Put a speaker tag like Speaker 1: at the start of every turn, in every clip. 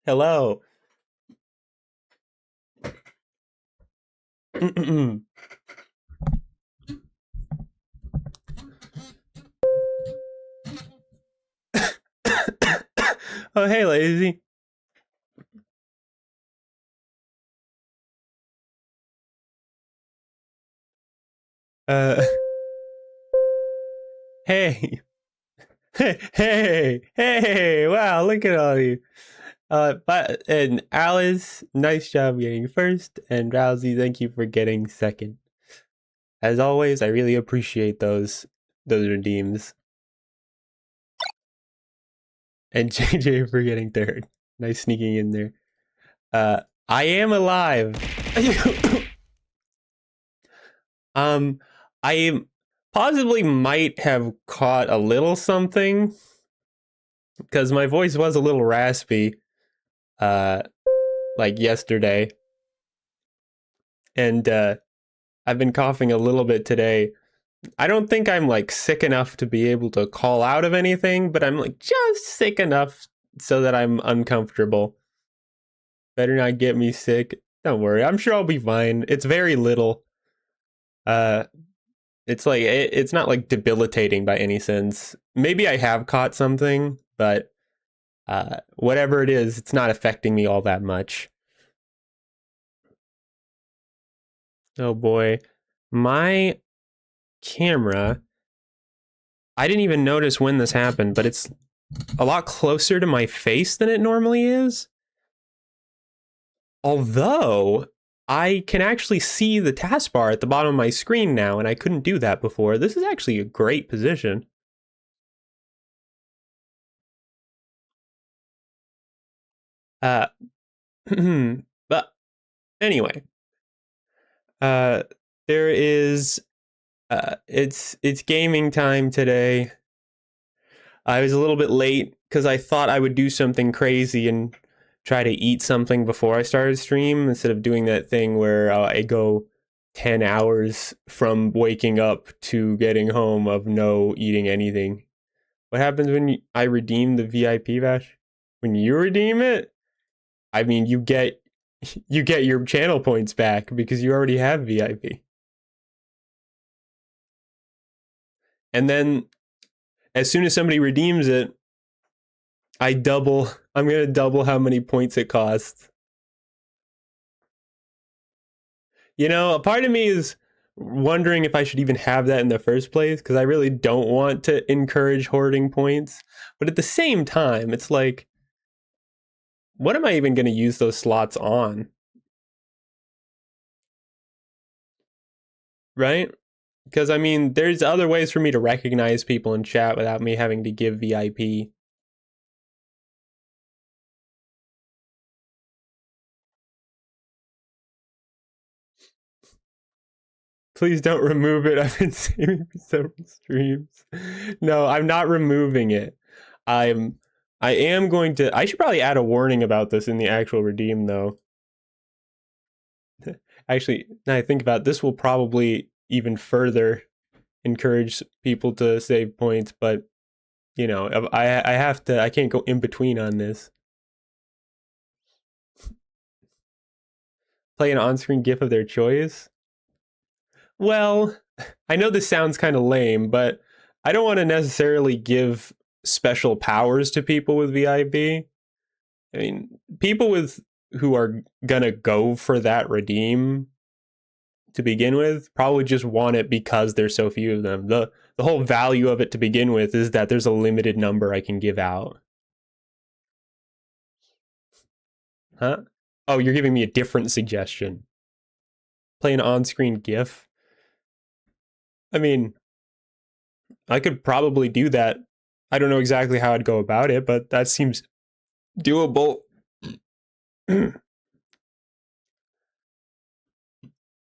Speaker 1: Hello. Oh, hey, lazy. Uh, hey, hey, wow, look at all you. But and Alice, nice job getting first, and Rousey, thank you for getting second. As always, I really appreciate those redeems, and JJ for getting third. Nice sneaking in there. I am alive. um, I possibly might have caught a little something because my voice was a little raspy, uh, like yesterday, and I've been coughing a little bit today. I don't think I'm like sick enough to be able to call out of anything, but I'm like just sick enough so that I'm uncomfortable. Better not get me sick. Don't worry, I'm sure I'll be fine. It's very little. Uh, it's like it's not like debilitating by any sense. Maybe I have caught something, but whatever it is, it's not affecting me all that much. Oh boy, my camera. I didn't even notice when this happened, but it's a lot closer to my face than it normally is. Although I can actually see the taskbar at the bottom of my screen now, and I couldn't do that before. This is actually a great position. Uh, but anyway, uh, there is it's gaming time today. I was a little bit late because I thought I would do something crazy and try to eat something before I started stream instead of doing that thing where I go 10 hours from waking up to getting home of no eating anything. What happens when I redeem the VIP badge? When you redeem it, I mean you get your channel points back because you already have VIP. And then as soon as somebody redeems it, I'm going to double how many points it costs. You know, a part of me is wondering if I should even have that in the first place because I really don't want to encourage hoarding points. But at the same time, it's like, what am I even going to use those slots on? Right? Because I mean, there's other ways for me to recognize people in chat without me having to give VIP. Please don't remove it. I've been saving for several streams. No, I'm not removing it. I'm I am going to I should probably add a warning about this in the actual redeem though. Actually, now I think about it, this will probably even further encourage people to save points, but you know, I have to I can't go in between on this. Play an on-screen GIF of their choice. Well, I know this sounds kind of lame, but I don't want to necessarily give special powers to people with VIP. I mean, people with who are gonna go for that redeem to begin with probably just want it because there's so few of them. The whole value of it to begin with is that there's a limited number I can give out. Huh? Oh, you're giving me a different suggestion. Play an on-screen GIF. I mean, I could probably do that. I don't know exactly how I'd go about it, but that seems doable.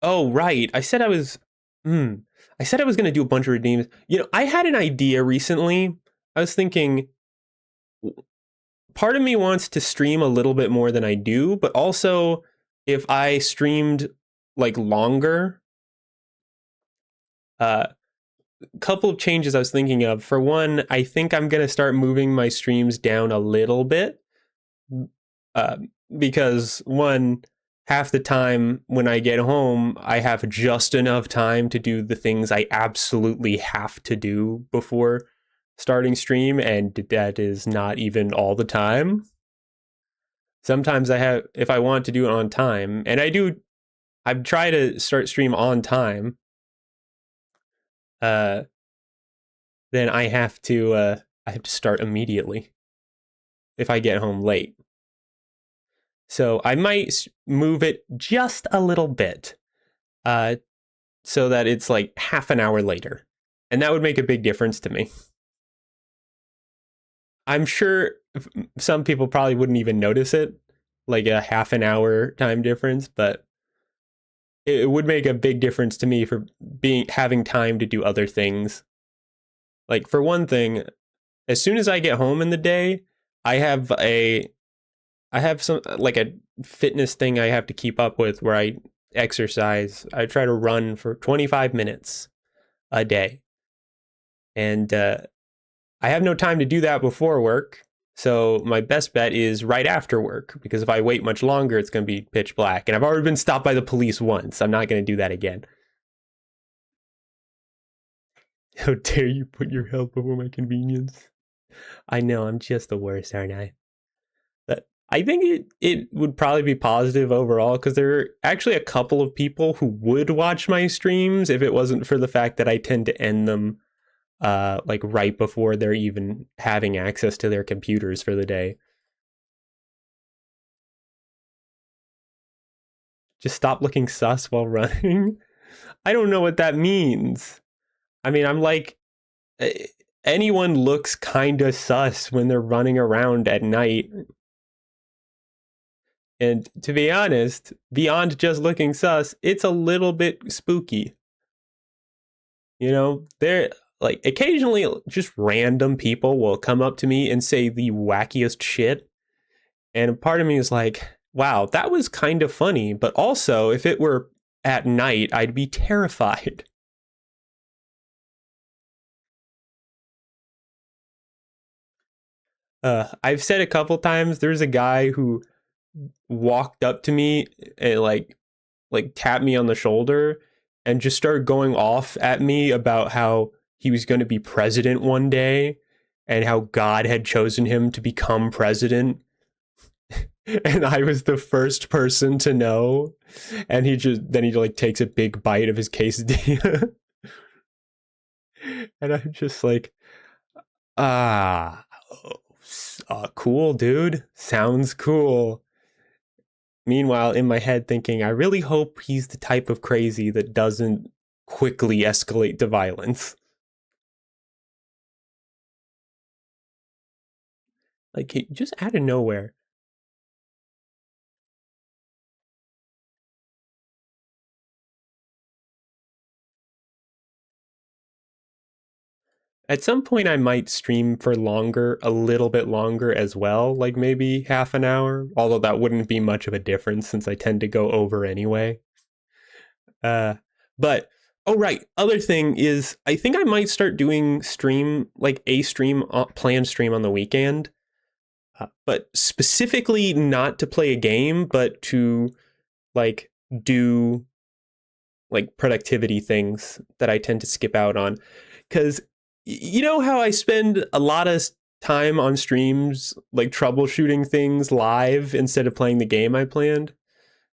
Speaker 1: Oh, right. I said I was going to do a bunch of redeems. You know, I had an idea recently. I was thinking part of me wants to stream a little bit more than I do, but also if I streamed like longer, uh couple of changes I was thinking of. For one, I think I'm going to start moving my streams down a little bit. Uh, because one, half the time when I get home, I have just enough time to do the things I absolutely have to do before starting stream, and that is not even all the time. Sometimes I have, if I want to do it on time, and I try to start stream on time. Uh, then I have to start immediately if I get home late. So I might move it just a little bit, uh, so that it's like half an hour later, and that would make a big difference to me. I'm sure some people probably wouldn't even notice it, like a half an hour time difference, but it would make a big difference to me for having time to do other things. Like for one thing, as soon as I get home in the day, I have a I have some like a fitness thing I have to keep up with where I exercise. I try to run for 25 minutes a day. And I have no time to do that before work. So my best bet is right after work, because if I wait much longer, it's going to be pitch black. And I've already been stopped by the police once. I'm not going to do that again. How dare you put your health before my convenience? I know, I'm just the worst, aren't I? But I think it would probably be positive overall, because there are actually a couple of people who would watch my streams if it wasn't for the fact that I tend to end them like right before they're even having access to their computers for the day. Just stop looking sus while running. I don't know what that means. I mean, I'm like, anyone looks kind of sus when they're running around at night. And to be honest, beyond just looking sus, it's a little bit spooky. You know, they're like occasionally just random people will come up to me and say the wackiest shit. And part of me is like, wow, that was kind of funny. But also, if it were at night, I'd be terrified. I've said a couple times, there's a guy who walked up to me and like tapped me on the shoulder and just started going off at me about how he was going to be president one day and how God had chosen him to become president. And I was the first person to know. And he like takes a big bite of his quesadilla. And I'm just like, ah, cool, dude. Sounds cool. Meanwhile, in my head, thinking, I really hope he's the type of crazy that doesn't quickly escalate to violence. Like, just out of nowhere. At some point, I might stream for longer, a little bit longer as well, like maybe half an hour, although that wouldn't be much of a difference since I tend to go over anyway. Uh, but, oh, right. Other thing is, I think I might start doing like a stream, planned stream on the weekend, but specifically not to play a game, but to like do like productivity things that I tend to skip out on. Because you know how I spend a lot of time on streams like troubleshooting things live instead of playing the game I planned?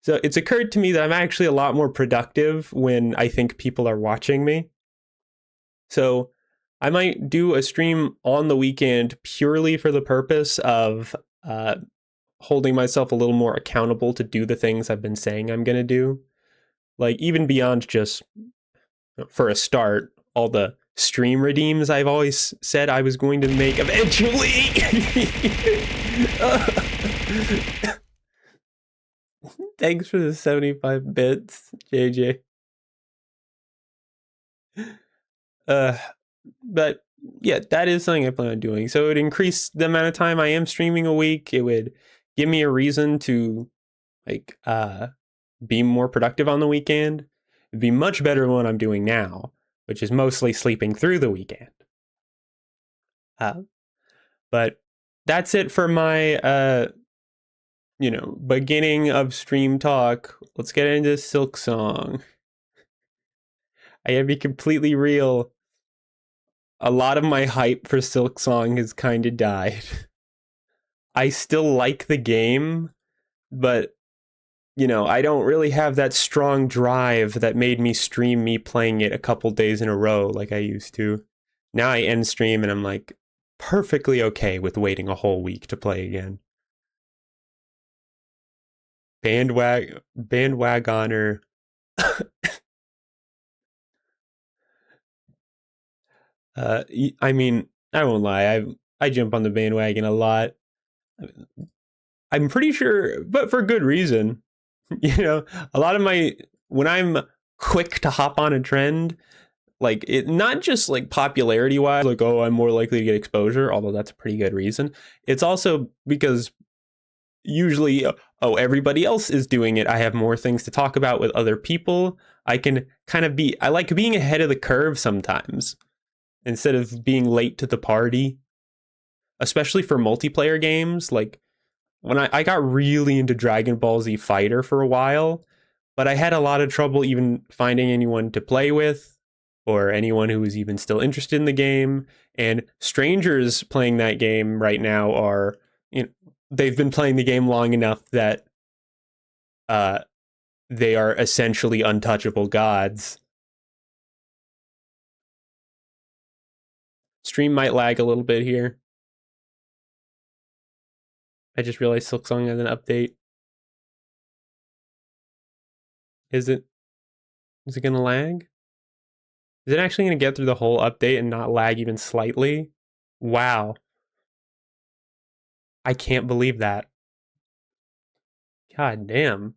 Speaker 1: So it's occurred to me that I'm actually a lot more productive when I think people are watching me. So I might do a stream on the weekend purely for the purpose of holding myself a little more accountable to do the things I've been saying I'm going to do. Like even beyond just, for a start, all the stream redeems I've always said I was going to make eventually. Thanks for the 75 bits, JJ. But yeah, that is something I plan on doing. So it would increase the amount of time I am streaming a week. It would give me a reason to like be more productive on the weekend. It'd be much better than what I'm doing now. which is mostly sleeping through the weekend. Uh, but that's it for my beginning of stream talk. Let's get into Silk Song. I gotta be completely real. A lot of my hype for Silk Song has kind of died. I still like the game, but I don't really have that strong drive that made me stream me playing it a couple days in a row like I used to. Now I end stream and I'm like perfectly okay with waiting a whole week to play again. Bandwagoner. I mean, I won't lie. I jump on the bandwagon a lot. I'm pretty sure, but for good reason. A lot of when I'm quick to hop on a trend, like it, not just like popularity wise, like, oh, I'm more likely to get exposure, although that's a pretty good reason. It's also because usually, oh, everybody else is doing it. I have more things to talk about with other people. I can kind of I like being ahead of the curve sometimes instead of being late to the party, especially for multiplayer games. Like when I got really into Dragon Ball Z Fighter for a while, but I had a lot of trouble even finding anyone to play with or anyone who was even still interested in the game. And strangers playing that game right now are, they've been playing the game long enough that uh, they are essentially untouchable gods. Stream might lag a little bit here. I just realized Silksong has an update. Is it going to lag? Is it actually going to get through the whole update and not lag even slightly? Wow. I can't believe that. God damn.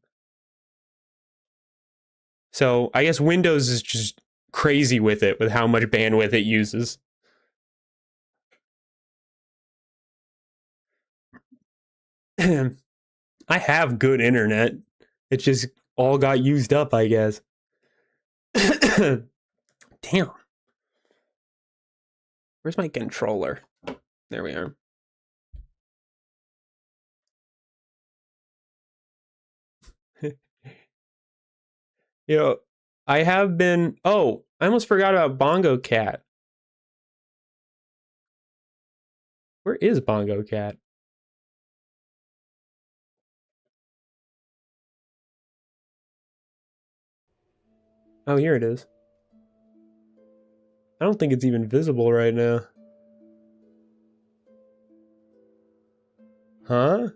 Speaker 1: So I guess Windows is just crazy with how much bandwidth it uses. I have good internet. It just all got used up, I guess. Damn. Where's my controller? There we are. I have been. Oh, I almost forgot about Bongo Cat. Where is Bongo Cat? Oh, here it is. I don't think it's even visible right now. Huh?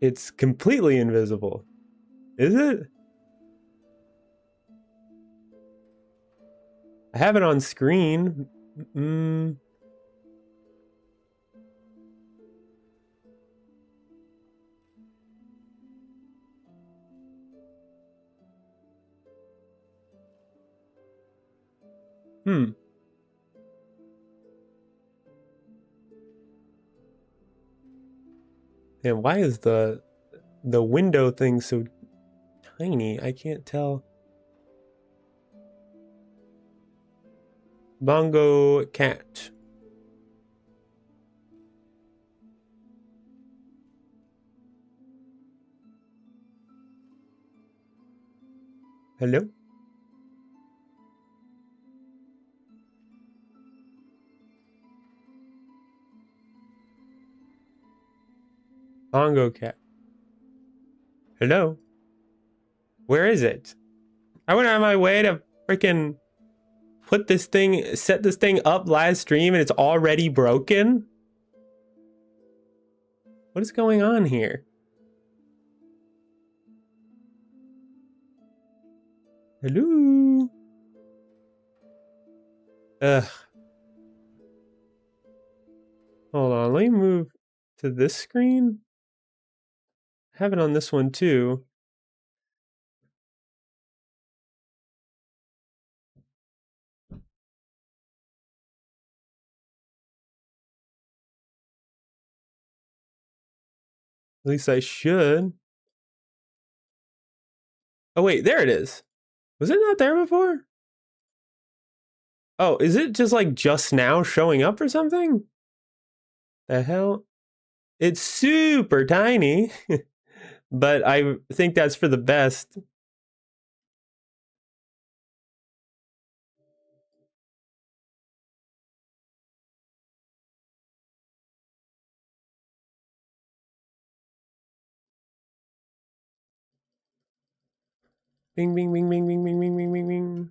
Speaker 1: It's completely invisible. Is it? I have it on screen. Hmm. And why is the window thing so tiny? I can't tell. Bongo Cat. Hello? Bongo Cat. Hello? Where is it? I went out of my way to freaking set this thing up last stream and it's already broken? What is going on here? Hello? Ugh. Hold on, let me move to this screen. I have it on this one too. At least I should. Oh wait, there it is. Was it not there before? Oh, is it just like just now showing up or something? The hell? It's super tiny, but I think that's for the best. Bing, bing, bing, bing, bing, bing, bing, bing, bing, bing.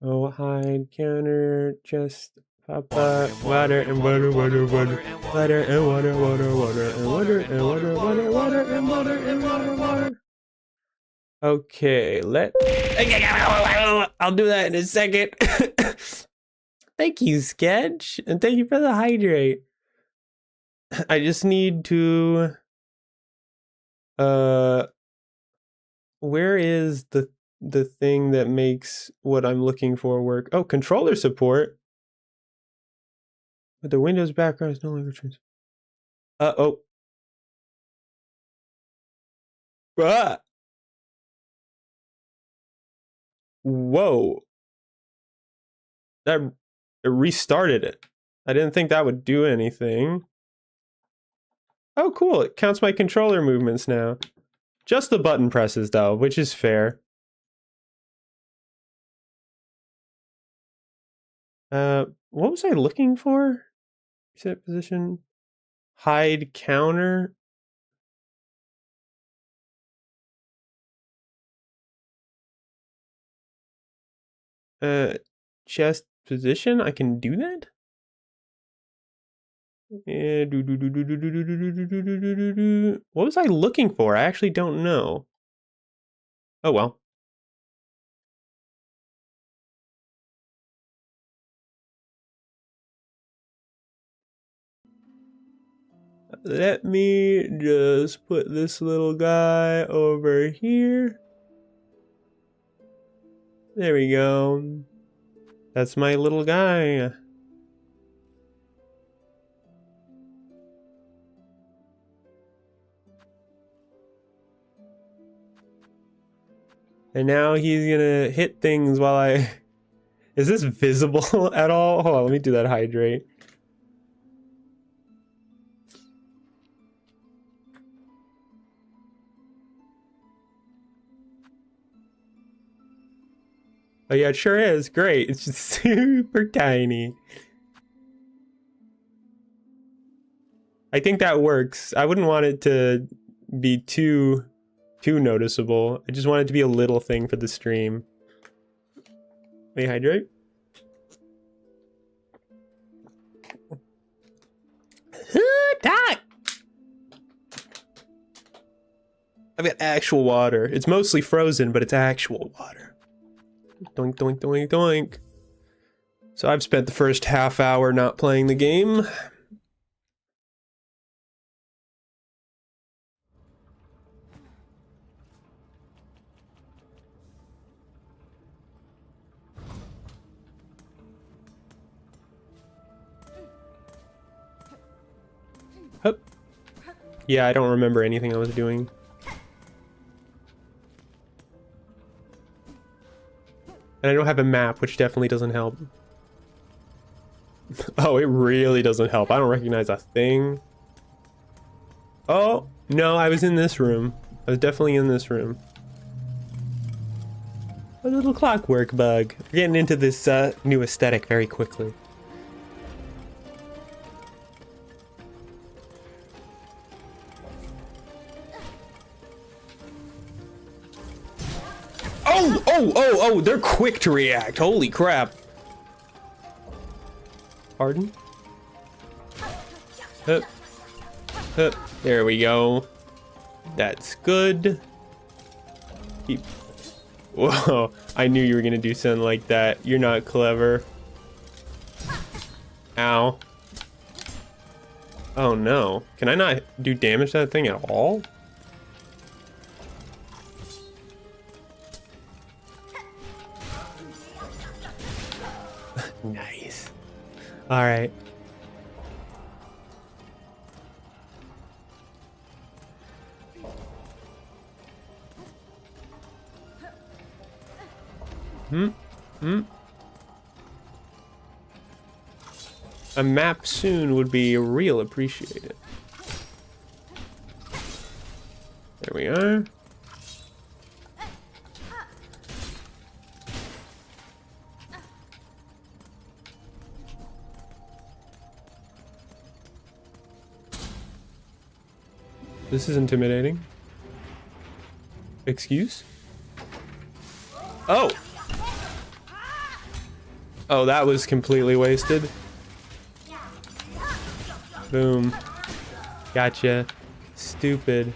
Speaker 1: Oh, hide, counter, chest, papa, water and water, water, water, water and water, water, water and water and water, water, water and water and water, water. Okay, I'll do that in a second. Thank you, Sketch, and thank you for the hydrate. I just need to where is the thing that makes what I'm looking for work? Oh, controller support. But the Windows background is no longer trans. Oh. Ah! Whoa. That it restarted it. I didn't think that would do anything. Oh, cool. It counts my controller movements now. Just the button presses, though, which is fair. What was I looking for? Set position. Hide counter. Chest position. I can do that? What was I looking for? I actually don't know. Oh well. Let me just put this little guy over here. There we go. That's my little guy. And now he's gonna hit things while I... Is this visible at all? Hold on, let me do that hydrate. Oh yeah, it sure is. Great. It's just super tiny. I think that works. I wouldn't want it to be too noticeable. I just want it to be a little thing for the stream. Let me hydrate. I've got actual water. It's mostly frozen, but it's actual water. Doink, doink, doink, doink. So I've spent the first half hour not playing the game. Hup. Yeah, I don't remember anything I was doing. And I don't have a map, which definitely doesn't help. Oh, it really doesn't help. I don't recognize a thing. Oh, no, I was in this room. I was definitely in this room. A little clockwork bug. We're getting into this new aesthetic very quickly. Oh, they're quick to react. Holy crap. Pardon? Hup. Hup. There we go. That's good. Keep. Whoa, I knew you were gonna do something like that. You're not clever. Ow. Oh no. Can I not do damage to that thing at all? Nice. Alright. A map soon would be real appreciated. There we are. This is intimidating. Excuse? Oh! Oh, that was completely wasted. Boom. Gotcha. Stupid.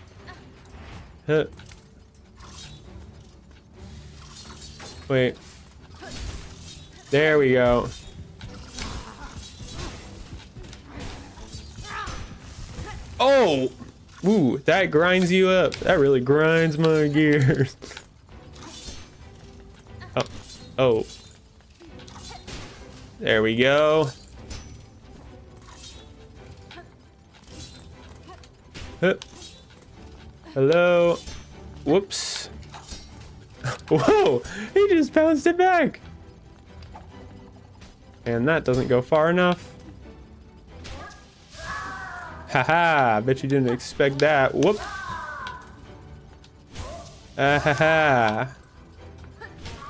Speaker 1: Huh. Wait. There we go. Oh! Ooh, that grinds you up. That really grinds my gears. Oh. Oh. There we go. Huh. Hello. Whoops. Whoa! He just bounced it back. And that doesn't go far enough. Haha, bet you didn't expect that. Whoop. Haha.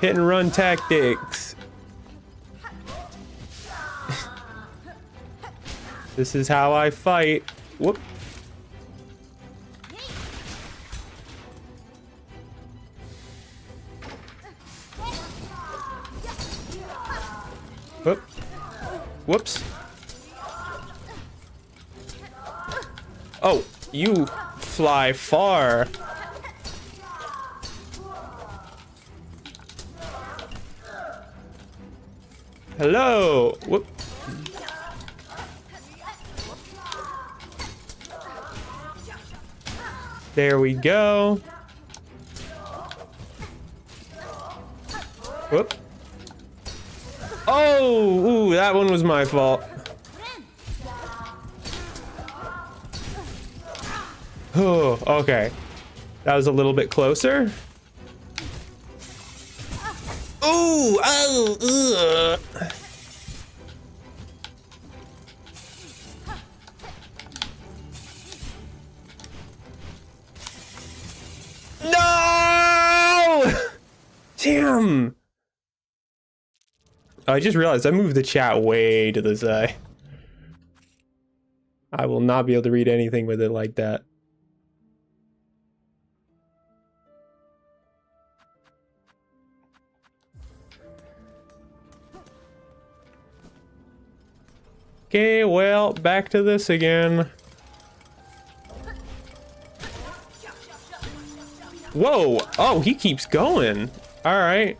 Speaker 1: Hit and run tactics. This is how I fight. Whoop. Whoop. Whoops. Oh, you fly far. Hello. Whoop. There we go. Whoop. Oh, ooh, that one was my fault. Oh, okay. That was a little bit closer. Ooh, oh, ugh. No! Damn. Oh, I just realized I moved the chat way to the side. I will not be able to read anything with it like that. Okay, well, back to this again. Whoa! Oh, he keeps going. All right.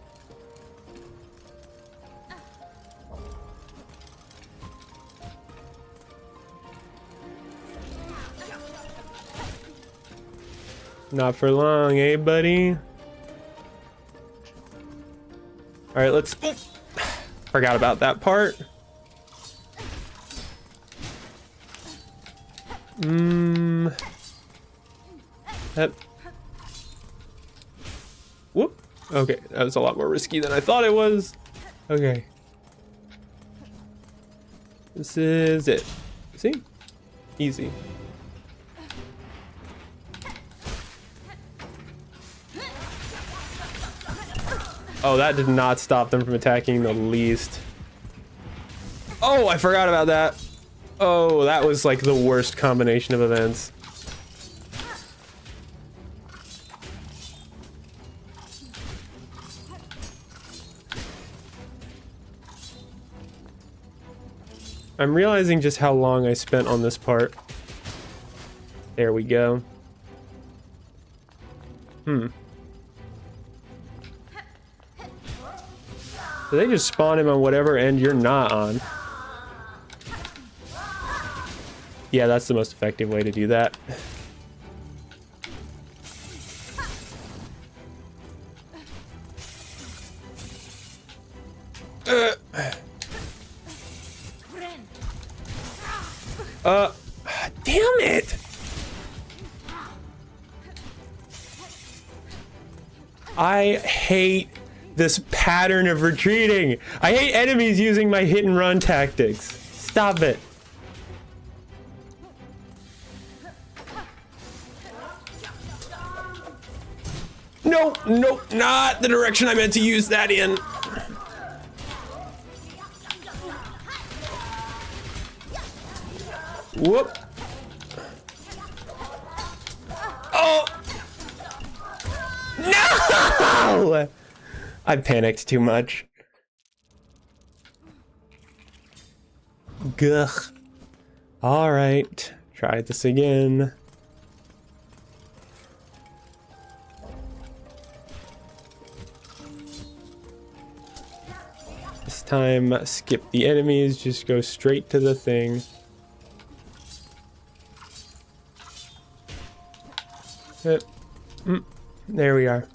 Speaker 1: Not for long, eh, buddy? All right, let's... Oh, forgot about that part. That... Whoop. Okay, that was a lot more risky than I thought it was. Okay. This is it. See? Easy. Oh, that did not stop them from attacking the least. Oh, I forgot about that. Oh, that was like the worst combination of events. I'm realizing just how long I spent on this part. There we go. Do they just spawn him on whatever end you're not on? Yeah, that's the most effective way to do that. Damn it! I hate this pattern of retreating. I hate enemies using my hit and run tactics. Stop it. No, no, not the direction I meant to use that in. Whoop. Oh. No! I panicked too much. Gugh. All right, try this again. This time, skip the enemies, just go straight to the thing. There we are.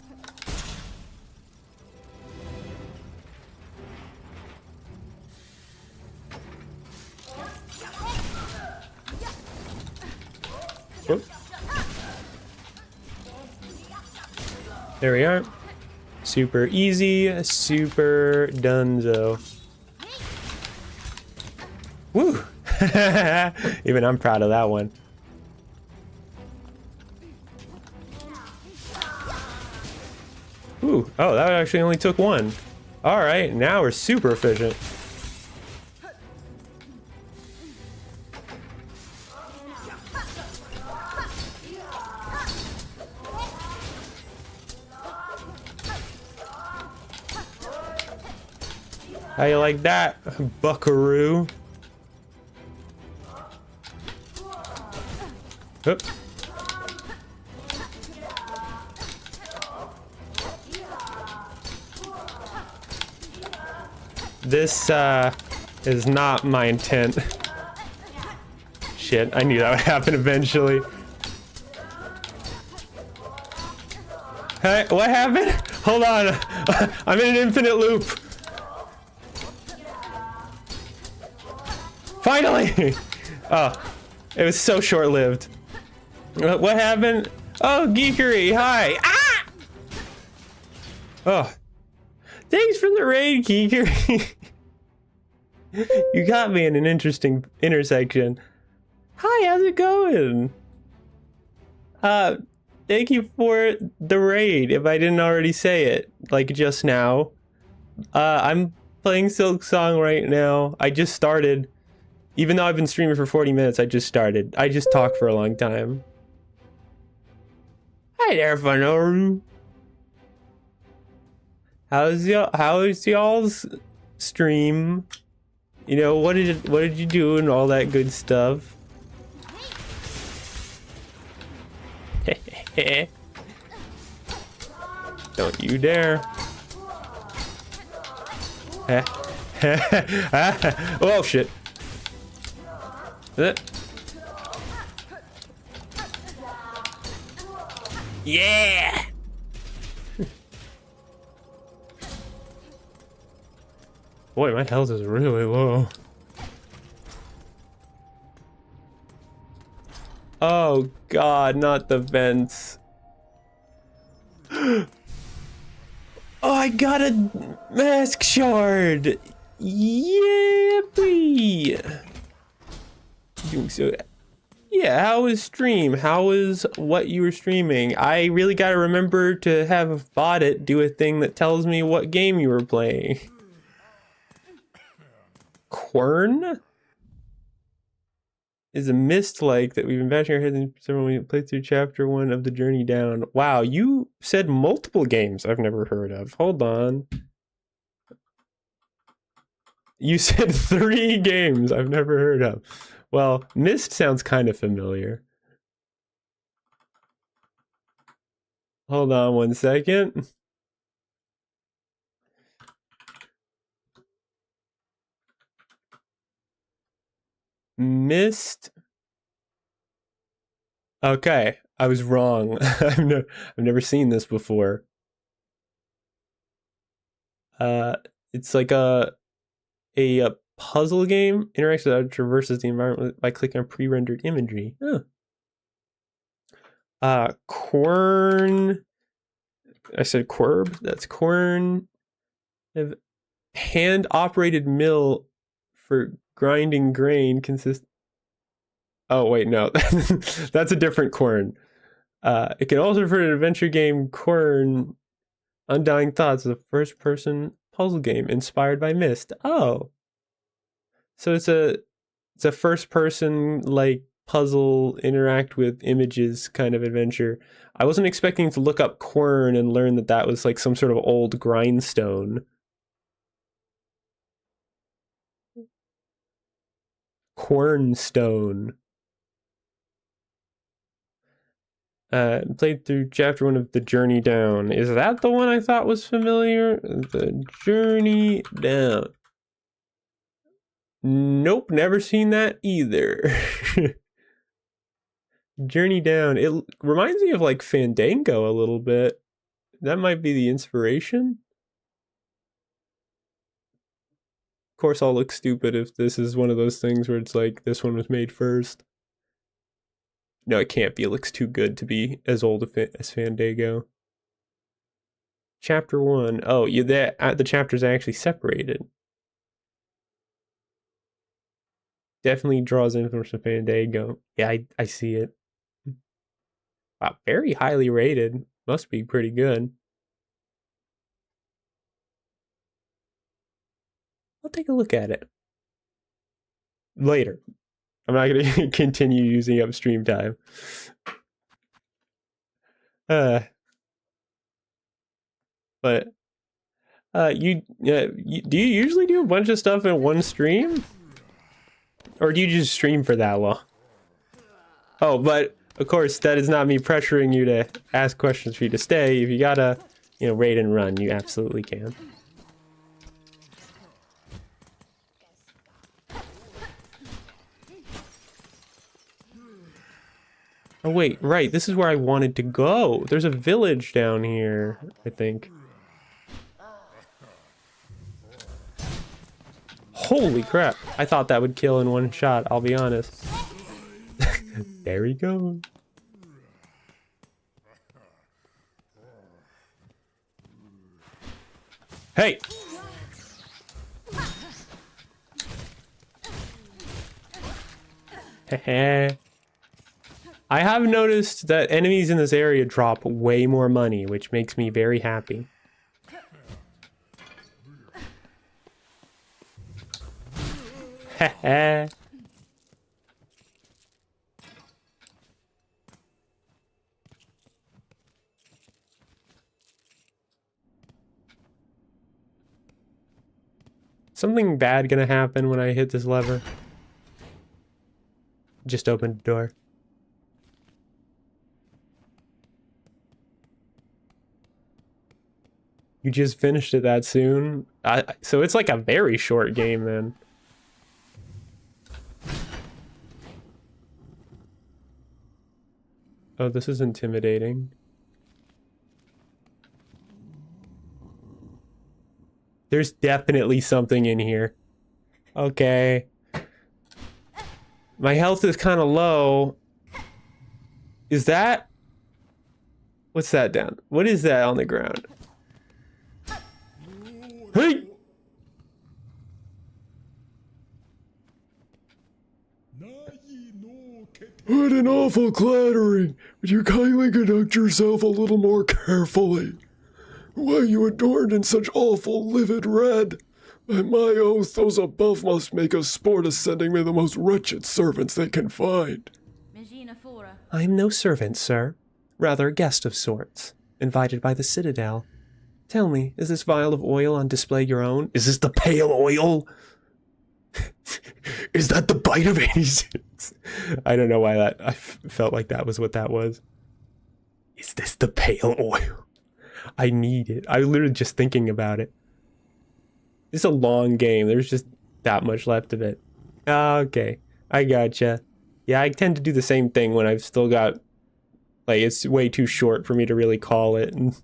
Speaker 1: Whoop. There we are. Super easy, super dunzo. Woo! Even I'm proud of that one. Ooh, oh, that actually only took one. All right, now we're super efficient. How you like that, buckaroo? Oop. This is not my intent. Shit, I knew that would happen eventually. Hey, what happened? Hold on. I'm in an infinite loop. Finally! Oh, it was so short-lived. What happened? Oh, Geekery, hi! Ah! Oh. Thanks for the raid, Geekery. You got me in an interesting intersection. Hi, how's it going? Thank you for the raid, if I didn't already say it, like just now. I'm playing Silk Song right now. I just started. Even though I've been streaming for 40 minutes, I just started. I just talk for a long time. Hi there, Funoru. How's y'all's stream? You know, what did you do and all that good stuff? Don't you dare. Oh shit. Yeah. Boy, my health is really low. Oh god, not the vents. Oh, I got a mask shard. Yeah, boy. Doing so. Yeah, how was stream? How was what you were streaming? I really gotta remember to have Poppet do a thing that tells me what game you were playing. Quern? Is a mist like that we've been bashing our heads in several when we played through chapter 1 of the journey down. Wow, you said multiple games I've never heard of. Hold on. You said 3 games I've never heard of. Well, Mist sounds kind of familiar. Hold on 1 second. Mist. Okay, I was wrong. I've never seen this before. It's like a puzzle game. Interacts with traverses the environment by clicking on pre-rendered imagery. Quern. I said Querb. That's Quern. A hand-operated mill for grinding grain consists. Oh wait, no, that's a different Quern. It can also refer to an adventure game Quern. Undying Thoughts is a first-person puzzle game inspired by Myst. Oh, so it's a first-person like puzzle interact with images kind of adventure. I wasn't expecting to look up Quern and learn that that was like some sort of old grindstone. Quernstone. Played through chapter 1 of The Journey Down. Is that the one I thought was familiar? The Journey Down. Nope, never seen that either. Journey Down. It reminds me of like Fandango a little bit. That might be the inspiration. Of course, I'll look stupid if this is one of those things where it's like this one was made first. No, it can't be. It looks too good to be as old as Fandango. Chapter 1. Oh, yeah, the chapters are actually separated. Definitely draws influence from Fandango. Yeah, I see it. Wow, very highly rated. Must be pretty good. I'll take a look at it. Later. I'm not going to continue using up stream time. But do you usually do a bunch of stuff in one stream? Or do you just stream for that long? Oh, but of course, that is not me pressuring you to ask questions for you to stay. If you gotta, raid and run, you absolutely can. Oh wait, right, this is where I wanted to go. There's a village down here, I think. Holy crap, I thought that would kill in one shot, I'll be honest. There he goes. Hey! Heh. I have noticed that enemies in this area drop way more money, which makes me very happy. Heh. Something bad gonna happen when I hit this lever? Just opened the door. You just finished it that soon? So it's like a very short game then. Oh, this is intimidating. There's definitely something in here. Okay. My health is kind of low. Is that... What's that down? What is that on the ground? Hey!
Speaker 2: What an awful clattering! Would you kindly conduct yourself a little more carefully? Why are you adorned in such awful livid red? By my oath, those above must make a sport of sending me the most wretched servants they can find.
Speaker 1: I am no servant, sir. Rather a guest of sorts, invited by the Citadel. Tell me, is this vial of oil on display your own?
Speaker 2: Is this the pale oil? Is that the bite of 86?
Speaker 1: I don't know why I felt like that was what that was.
Speaker 2: Is this the pale oil?
Speaker 1: I need it. I was literally just thinking about it. It's a long game. There's just that much left of it. Okay, I gotcha. Yeah, I tend to do the same thing when I've still got... Like, it's way too short for me to really call it, and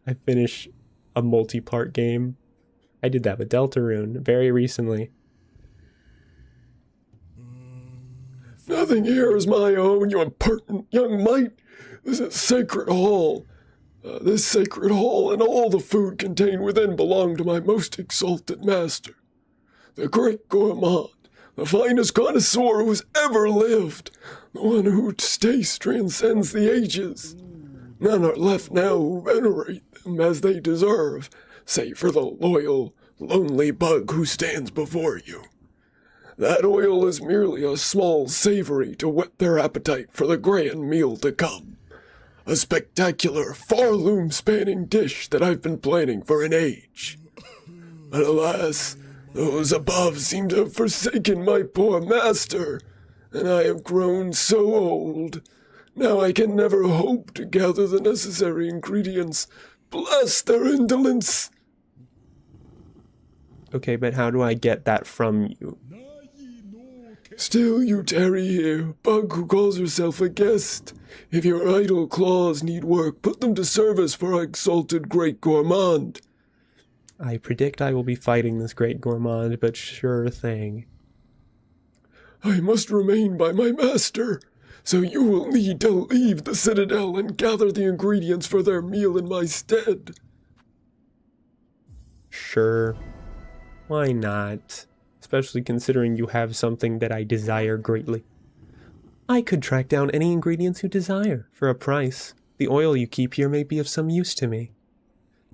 Speaker 1: I finish a multi-part game. I did that with Deltarune very recently.
Speaker 2: Nothing here is my own, you impertinent young mite. This is sacred hall. This sacred hall and all the food contained within belong to my most exalted master, the great gourmand, the finest connoisseur who's ever lived, the one whose taste transcends the ages. None are left now who venerate them as they deserve, save for the loyal, lonely bug who stands before you. That oil is merely a small savory to whet their appetite for the grand meal to come. A spectacular, far loom-spanning dish that I've been planning for an age. But alas, those above seem to have forsaken my poor master, and I have grown so old. Now I can never hope to gather the necessary ingredients. Bless their indolence!
Speaker 1: Okay, but how do I get that from you?
Speaker 2: Still you tarry here, bug who calls herself a guest. If your idle claws need work, put them to service for our exalted great gourmand.
Speaker 1: I predict I will be fighting this great gourmand, but sure thing.
Speaker 2: I must remain by my master, so you will need to leave the citadel and gather the ingredients for their meal in my stead.
Speaker 1: Sure. Why not? Especially considering you have something that I desire greatly. I could track down any ingredients you desire for a price. The oil you keep here may be of some use to me.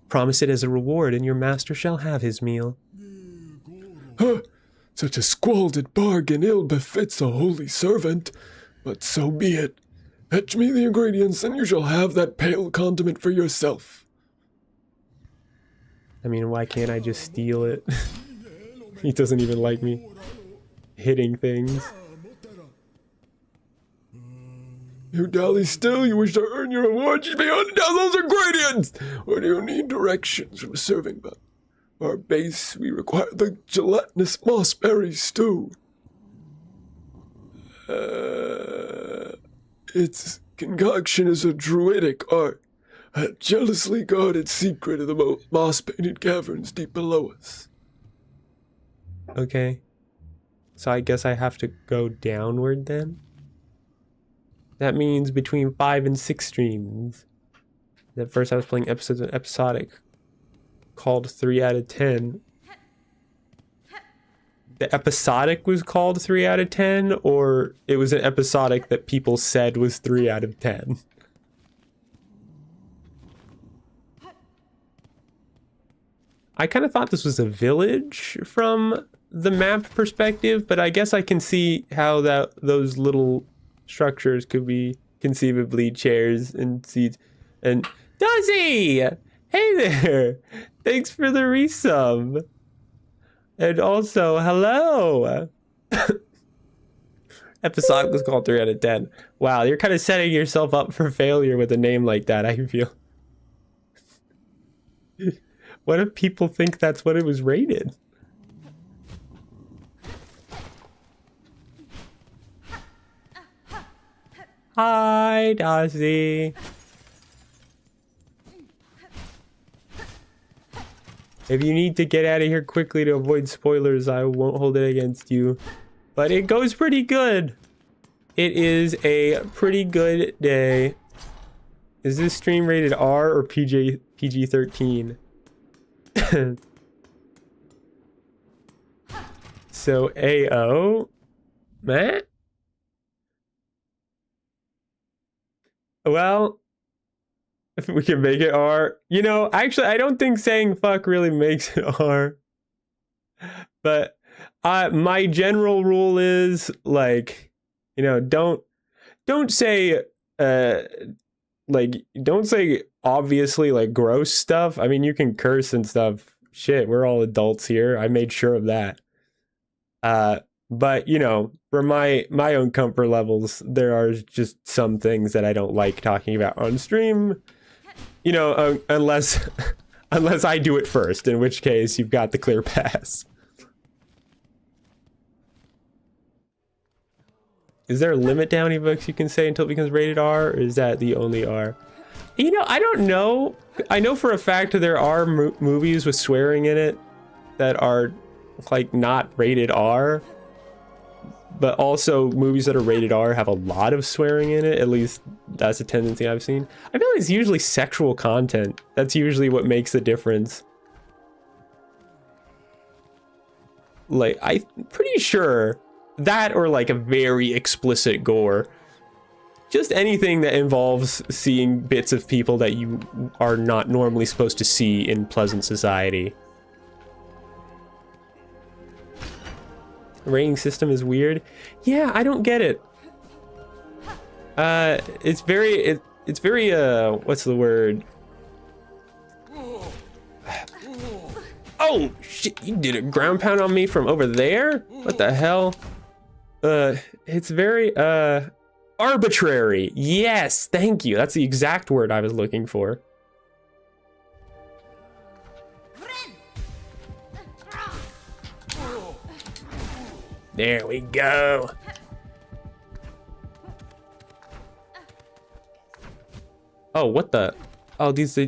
Speaker 1: Promise it as a reward, and your master shall have his meal.
Speaker 2: Huh! Such a squalid bargain ill befits a holy servant. But so be it. Fetch me the ingredients, and you shall have that pale condiment for yourself.
Speaker 1: I mean, why can't I just steal it? He doesn't even like me hitting things.
Speaker 2: You dally still? You wish to earn your reward? Just be hunting down those ingredients! Or do you need directions from a serving bell? For our base, we require the gelatinous mossberry stew. Its concoction is a druidic art, a jealously guarded secret of the moss-painted caverns deep below us.
Speaker 1: Okay. So I guess I have to go downward then? That means between 5 and 6 streams. At first I was playing episodic called 3 out of 10. The episodic was called 3 out of 10, or it was an episodic that people said was 3 out of 10? I kind of thought this was a village from the map perspective, but I guess I can see how those little structures could be conceivably chairs and seats. And Duzzy! Hey there! Thanks for the resub. And also, hello! Episodic was called 3 out of 10. Wow, you're kind of setting yourself up for failure with a name like that, I feel. What if people think that's what it was rated? Hi, Dazzy. If you need to get out of here quickly to avoid spoilers, I won't hold it against you. But it goes pretty good. It is a pretty good day. Is this stream rated R or PG-13? So AO, Matt? Well, if we can make it R. You know, actually, I don't think saying fuck really makes it R. But my general rule is, like, you know, don't say, don't say obviously, like, gross stuff. I mean, you can curse and stuff. Shit, we're all adults here. I made sure of that. But, you know, for my own comfort levels, there are just some things that I don't like talking about on stream. You know, unless I do it first, in which case you've got the clear pass. Is there a limit to how many books you can say until it becomes rated R, or is that the only R? You know, I don't know. I know for a fact that there are movies with swearing in it that are, like, not rated R. but also movies that are rated R have a lot of swearing in it. At least that's a tendency I've seen. I feel like it's usually sexual content. That's usually what makes the difference. Like, I'm pretty sure that, or like a very explicit gore. Just anything that involves seeing bits of people that you are not normally supposed to see in pleasant society. The rating system is weird. Yeah, I don't get it. It's very, what's the word? Oh, shit, you did a ground pound on me from over there? What the hell? It's very, arbitrary. Yes, thank you. That's the exact word I was looking for. There we go. Oh, what the? Oh, these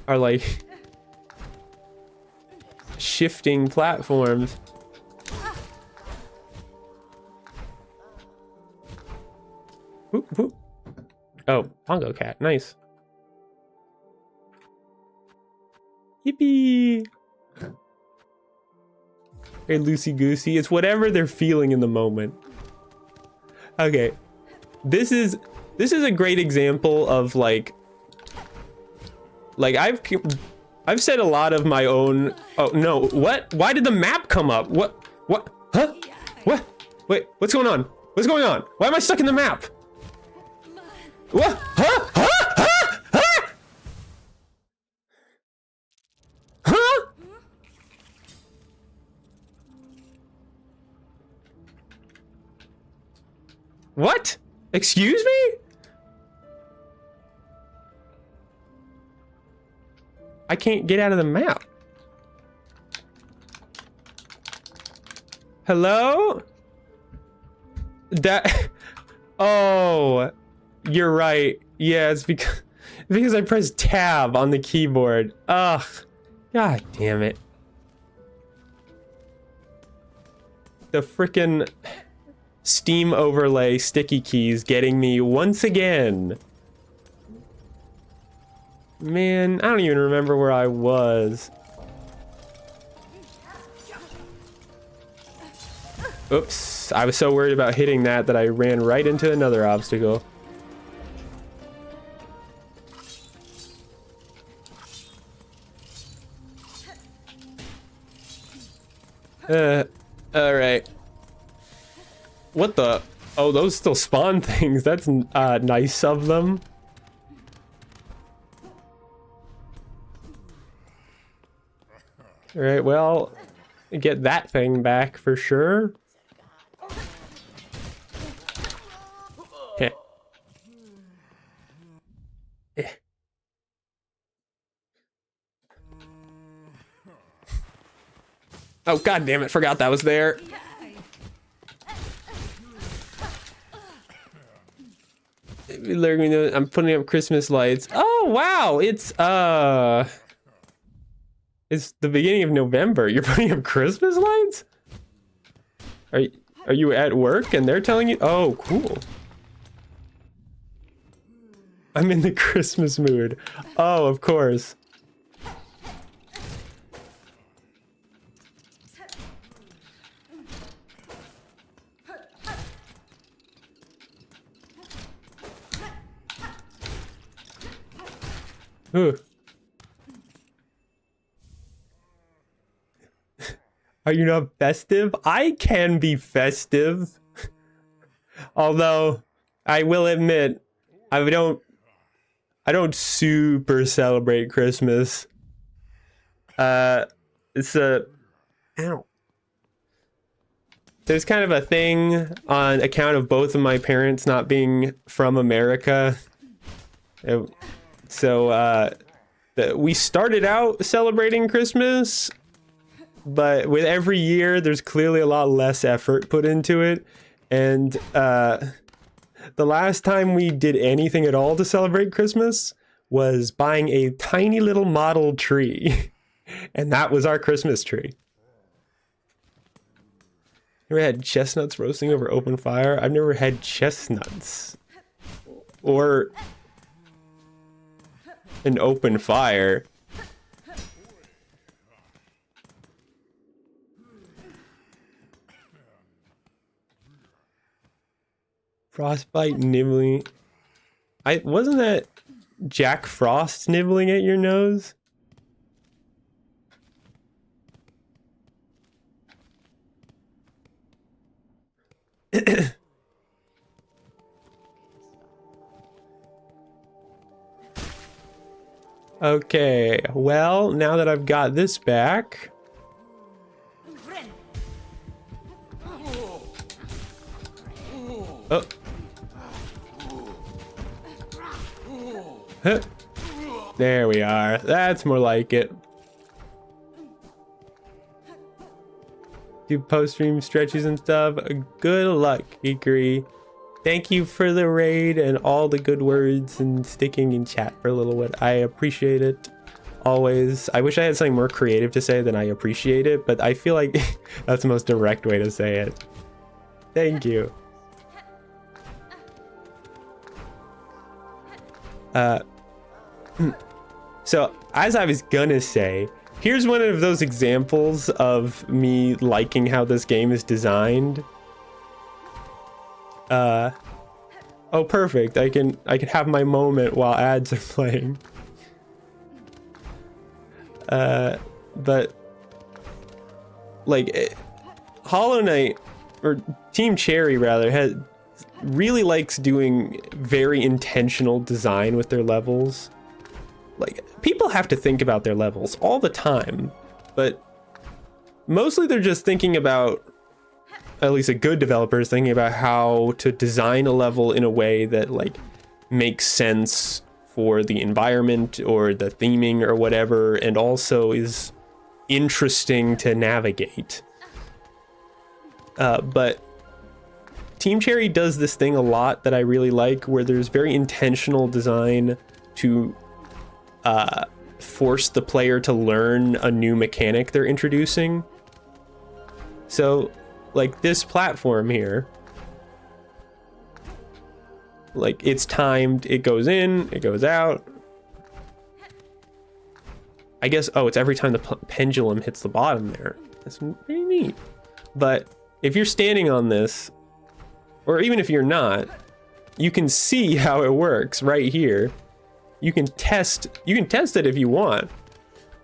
Speaker 1: are like shifting platforms. Whoop, whoop. Oh, Pongo Cat, nice. Yippee! Very loosey-goosey. It's whatever they're feeling in the moment. Okay, this is a great example of like I've said a lot of my own. Oh no! What? Why did the map come up? What? Huh? What? Wait, what's going on? What's going on? Why am I stuck in the map? What? Huh? Huh? Huh? Huh? Huh? What? Excuse me? I can't get out of the map. Hello? That... Oh... You're right. Yeah, it's because I pressed tab on the keyboard. Ugh. God damn it. The frickin' Steam overlay sticky keys getting me once again. Man, I don't even remember where I was. Oops. I was so worried about hitting that I ran right into another obstacle. Alright. What the? Oh, those still spawn things. That's nice of them. Alright, well, get that thing back for sure. Heh. Eh. Oh, god damn it, forgot that was there. I'm putting up Christmas lights. Oh, wow, it's the beginning of November. You're putting up Christmas lights? Are you at work and they're telling you? Oh, cool. I'm in the Christmas mood. Oh, of course. Ooh. Are you not festive? I can be festive. Although, I will admit, I don't super celebrate Christmas. It's a... Ow. There's kind of a thing on account of both of my parents not being from America. We started out celebrating Christmas, but with every year, there's clearly a lot less effort put into it. And the last time we did anything at all to celebrate Christmas was buying a tiny little model tree. And that was our Christmas tree. Never had chestnuts roasting over open fire. I've never had chestnuts. Or an open fire. Frostbite nibbling. Wasn't that Jack Frost nibbling at your nose? Okay, well, now that I've got this back. Oh. Huh. There we are. That's more like it. Do post-stream stretches and stuff. Good luck, Hikari. Thank you for the raid and all the good words and sticking in chat for a little bit. I appreciate it. Always. I wish I had something more creative to say than I appreciate it, but I feel like that's the most direct way to say it. Thank you. So, as I was gonna say, here's one of those examples of me liking how this game is designed. Oh, perfect. I can have my moment while ads are playing. But like Hollow Knight, or Team Cherry rather, really likes doing very intentional design with their levels. Like, people have to think about their levels all the time, but mostly they're just thinking about, at least a good developer is thinking about how to design a level in a way that like makes sense for the environment or the theming or whatever, and also is interesting to navigate. But Team Cherry does this thing a lot that I really like, where there's very intentional design to force the player to learn a new mechanic they're introducing. So, like this platform here, like it's timed, it goes in, it goes out. I guess, oh, it's every time the pendulum hits the bottom there. That's pretty neat. But if you're standing on this, or even if you're not, you can see how it works right here. You can test it if you want.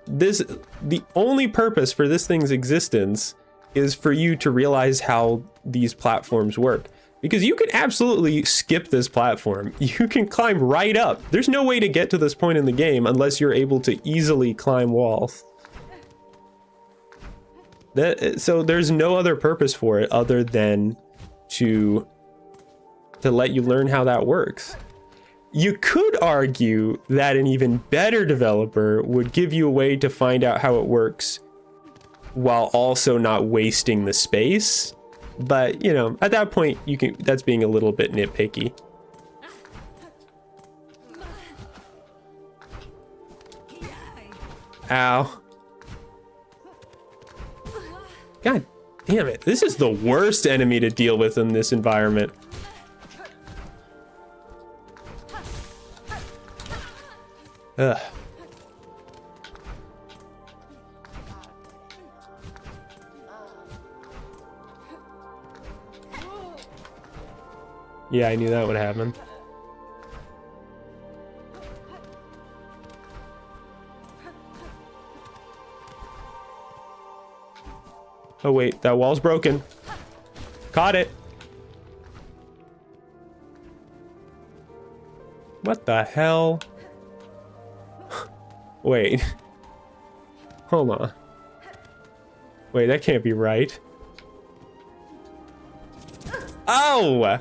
Speaker 1: The only purpose for this thing's existence is for you to realize how these platforms work. Because you can absolutely skip this platform. You can climb right up. There's no way to get to this point in the game unless you're able to easily climb walls. So there's no other purpose for it other than to let you learn how that works. You could argue that an even better developer would give you a way to find out how it works while also not wasting the space. But, you know, at that point, that's being a little bit nitpicky. Ow. God damn it. This is the worst enemy to deal with in this environment. Ugh. Yeah, I knew that would happen. Oh wait, that wall's broken. Caught it. What the hell? Wait. Hold on. Wait, that can't be right. Oh!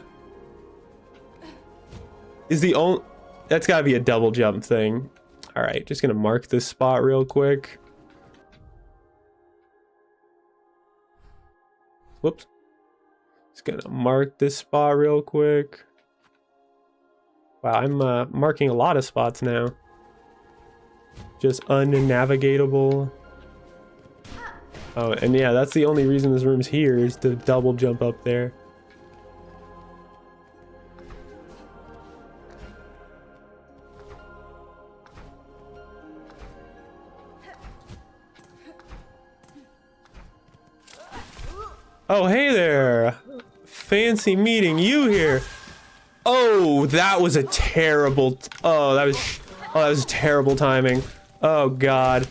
Speaker 1: Is the only... That's gotta be a double jump thing. Alright, just gonna mark this spot real quick. Whoops. Just gonna mark this spot real quick. Wow, I'm marking a lot of spots now. Just unnavigatable. Oh, and yeah, that's the only reason this room's here, is to double jump up there. Oh, hey there! Fancy meeting you here. Oh, that was a terrible. Oh, that was terrible timing. Oh God.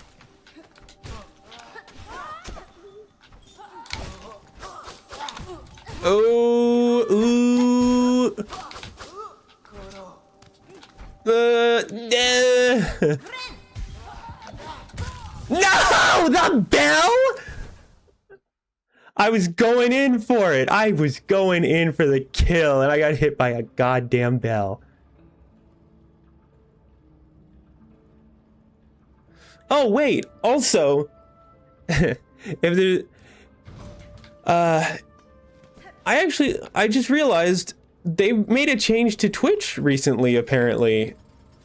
Speaker 1: Oh, ooh. No, the bell. I was going in for it. I was going in for the kill, and I got hit by a goddamn bell. Oh, wait. Also, if there's... I just realized they made a change to Twitch recently, apparently.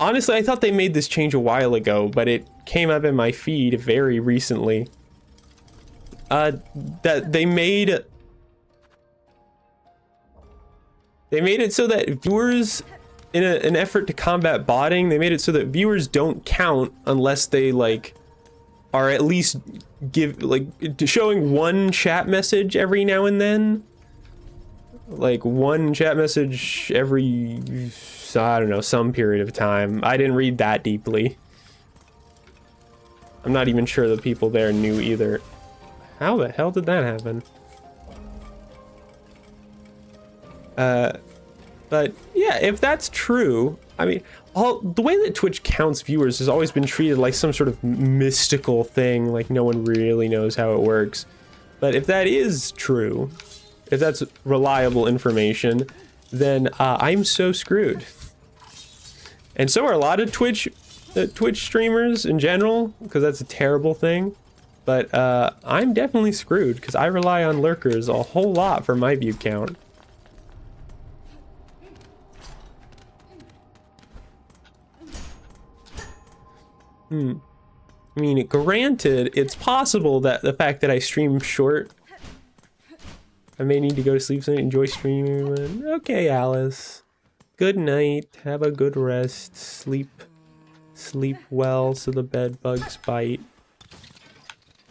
Speaker 1: Honestly, I thought they made this change a while ago, but it came up in my feed very recently. That they made it so that viewers, in an effort to combat botting, they made it so that viewers don't count unless they like are at least showing one chat message every now and then, like one chat message every, I don't know, some period of time. I didn't read that deeply. I'm not even sure the people there knew either. How the hell did that happen? But yeah, if that's true, I mean, the way that Twitch counts viewers has always been treated like some sort of mystical thing, like no one really knows how it works. But if that is true, if that's reliable information, then I'm so screwed. And so are a lot of Twitch streamers in general, because that's a terrible thing. But I'm definitely screwed because I rely on lurkers a whole lot for my view count. I mean, granted, it's possible that the fact that I stream short, I may need to go to sleep tonight, enjoy streaming. But okay, Alice. Good night. Have a good rest. Sleep well so the bed bugs bite.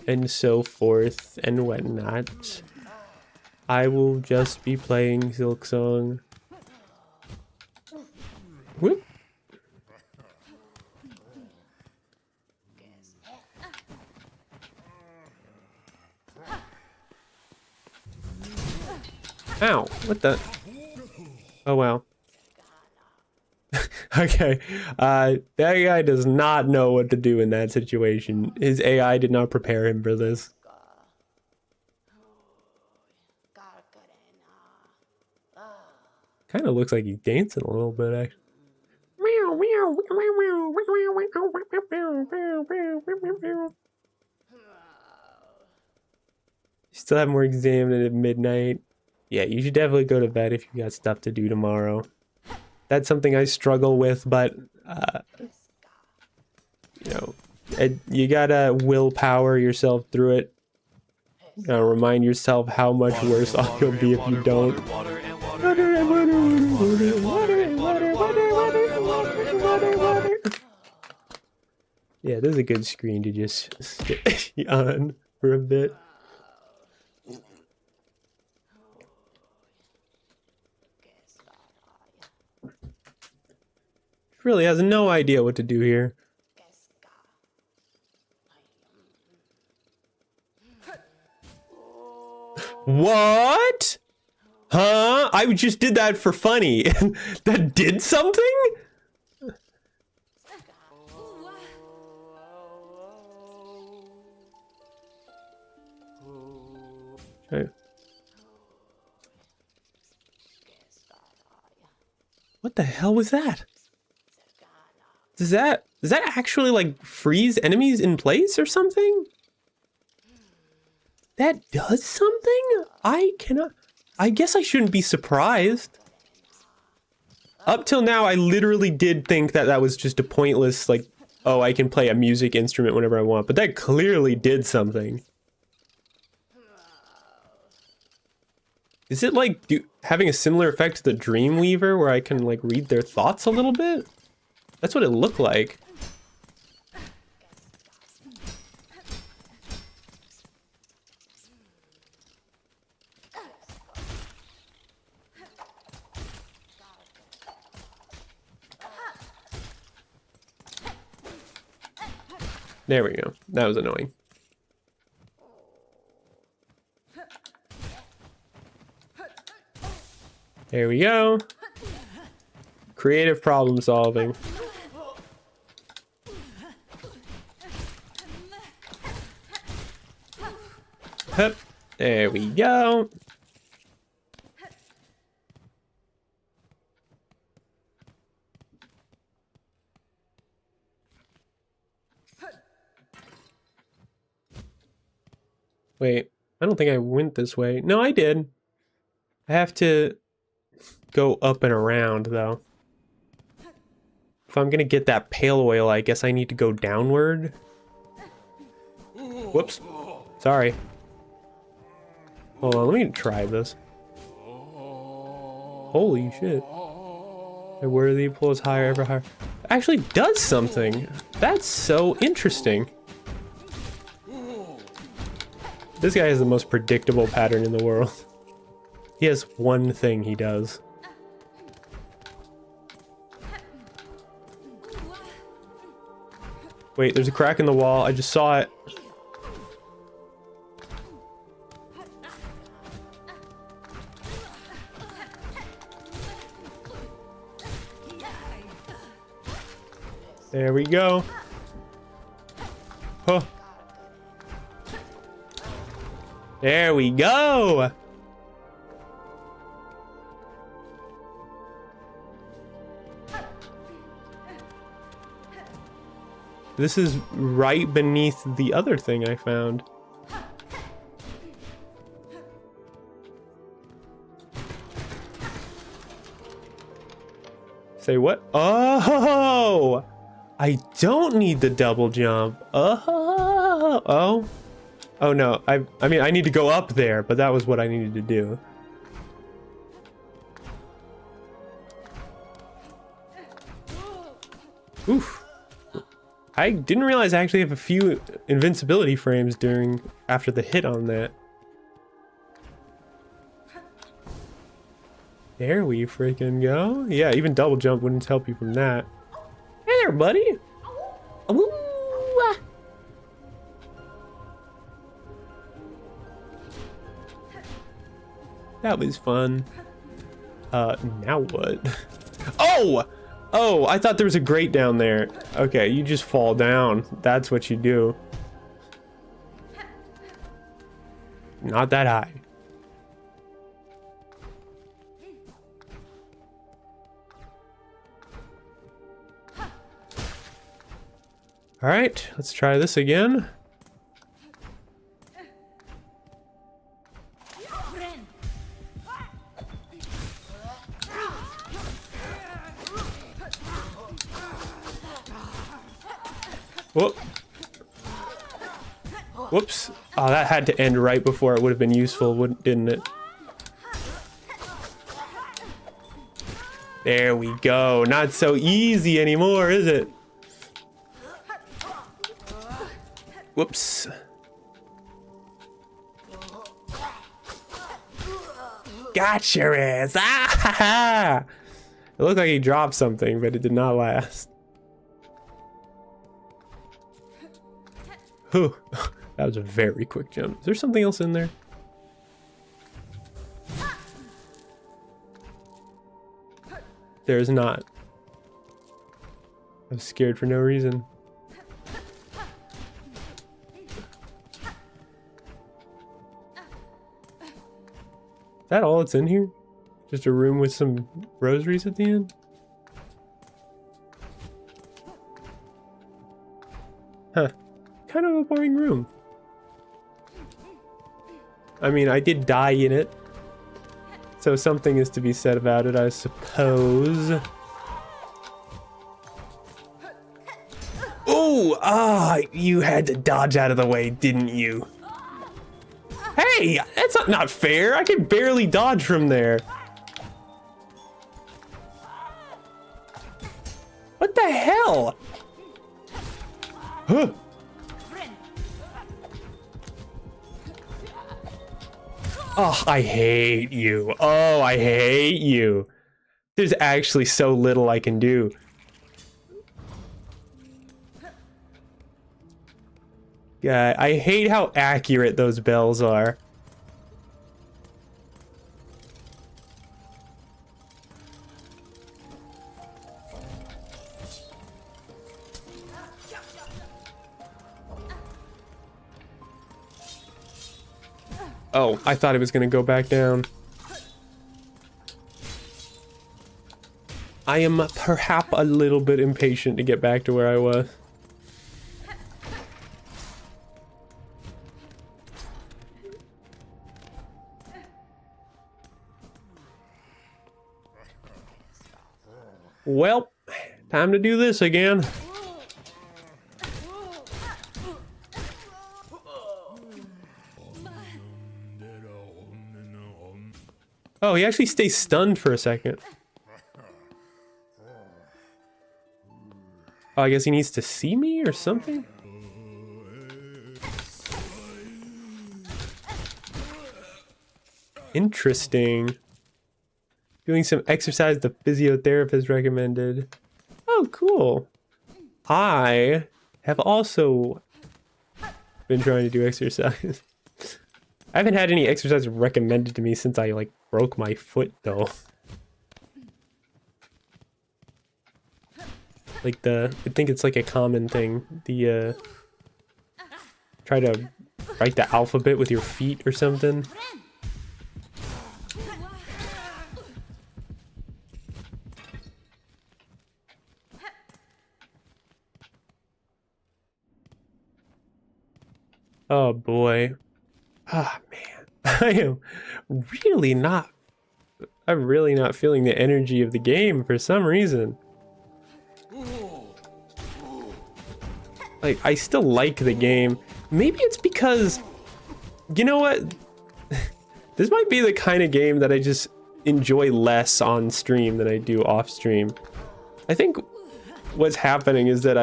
Speaker 1: And so forth and whatnot. I will just be playing Silksong. Whoop. Ow, what the? Oh wow. Okay, that guy does not know what to do in that situation. His AI did not prepare him for this. Kind of looks like he's dancing a little bit, actually. You still have more exam at midnight. Yeah, you should definitely go to bed if you got stuff to do tomorrow. That's something I struggle with, but, you know, you gotta willpower yourself through it. You gotta remind yourself how much worse off you'll be if you don't. Yeah, this is a good screen to just sit on for a bit. Really has no idea what to do here. What? Huh? I just did that for funny. That did something? Okay. What the hell was that? Does that actually like freeze enemies in place or something? That does something? I guess I shouldn't be surprised. Up till now, I literally did think that that was just a pointless, like, oh, I can play a music instrument whenever I want, but that clearly did something. Is it like having a similar effect to the Dreamweaver where I can like read their thoughts a little bit? That's what it looked like. There we go. That was annoying. There we go. Creative problem solving. Hup. There we go. Wait, I don't think I went this way. No, I did. I have to go up and around, though. If I'm gonna get that pale oil, I guess I need to go downward. Whoops. Sorry. Hold on, let me try this. Holy shit. Where the pulls higher, ever higher. Actually does something. That's so interesting. This guy has the most predictable pattern in the world. He has one thing he does. Wait, there's a crack in the wall. I just saw it. There we go. Oh. There we go. This is right beneath the other thing I found. Say what? Oh! I don't need the double jump. Oh no. I mean, I need to go up there, but that was what I needed to do. Oof. I didn't realize I actually have a few invincibility frames after the hit on that. There we freaking go. Yeah, even double jump wouldn't help you from that. Hey there, buddy. Ooh. That was fun. Now what? Oh! Oh, I thought there was a grate down there. Okay, you just fall down. That's what you do. Not that high. All right, let's try this again. Whoop. Whoops. Oh, that had to end right before it would have been useful, didn't it? There we go. Not so easy anymore, is it? Whoops. Got your ass. Ah, ha, ha. It looked like he dropped something, but it did not last. Whew. That was a very quick jump. Is there something else in there? There's not. I was scared for no reason. Is that all that's in here? Just a room with some rosaries at the end? Huh. Kind of a boring room. I mean, I did die in it, so something is to be said about it, I suppose. Oh, you had to dodge out of the way, didn't you? Hey, that's not fair. I can barely dodge from there. What the hell? Huh. Oh, I hate you. Oh, I hate you. There's actually so little I can do. Yeah, I hate how accurate those bells are. Oh, I thought it was gonna go back down. I am perhaps a little bit impatient to get back to where I was. Well, time to do this again. Oh, he actually stays stunned for a second. Oh, I guess he needs to see me or something? Interesting. Doing some exercise the physiotherapist recommended. Oh, cool. I have also been trying to do exercise. I haven't had any exercise recommended to me since I, like, broke my foot, though. Like I think it's like a common thing. Try to write the alphabet with your feet or something. Oh boy. Ah, man. I'm really not feeling the energy of the game for some reason. Like, I still like the game. Maybe it's because, you know what? This might be the kind of game that I just enjoy less on stream than I do off stream. I think what's happening is that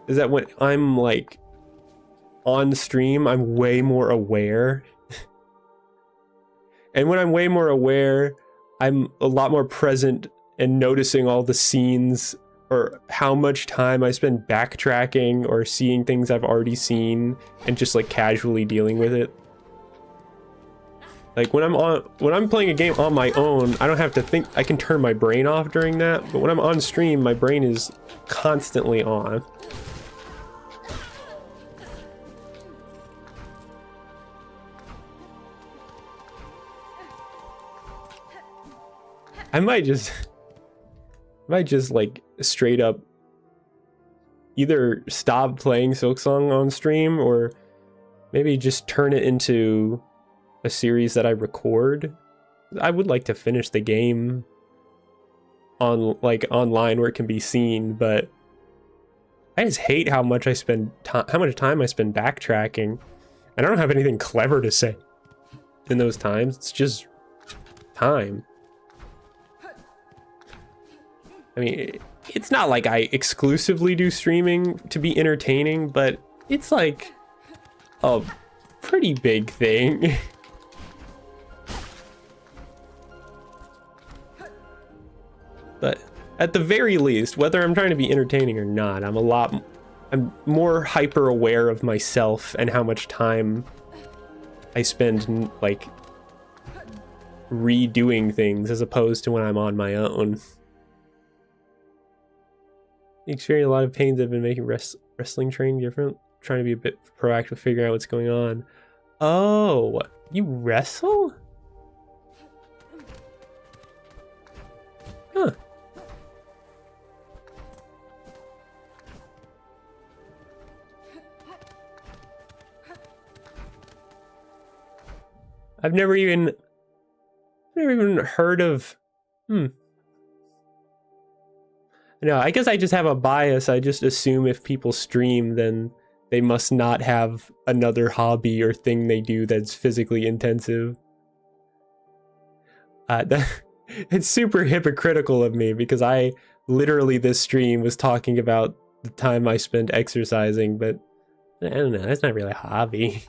Speaker 1: when I'm like on stream, I'm way more aware. And when I'm way more aware, I'm a lot more present and noticing all the scenes or how much time I spend backtracking or seeing things I've already seen and just like casually dealing with it. Like when I'm playing a game on my own, I don't have to think. I can turn my brain off during that, but when I'm on stream, my brain is constantly on. I might just like straight up either stop playing Silksong on stream or maybe just turn it into a series that I record. I would like to finish the game on like online where it can be seen, but I just hate how much I spend how much time I spend backtracking, and I don't have anything clever to say in those times. It's just time. I mean, it's not like I exclusively do streaming to be entertaining, but it's like a pretty big thing. But at the very least, whether I'm trying to be entertaining or not, I'm more hyper aware of myself and how much time I spend like redoing things as opposed to when I'm on my own. Experiencing a lot of pains that have been making wrestling training different. Trying to be a bit proactive, figuring out what's going on. Oh, you wrestle? Huh. I've never even heard of. No, I guess I just have a bias. I just assume if people stream, then they must not have another hobby or thing they do that's physically intensive. It's super hypocritical of me because I literally this stream was talking about the time I spent exercising, but I don't know, that's not really a hobby.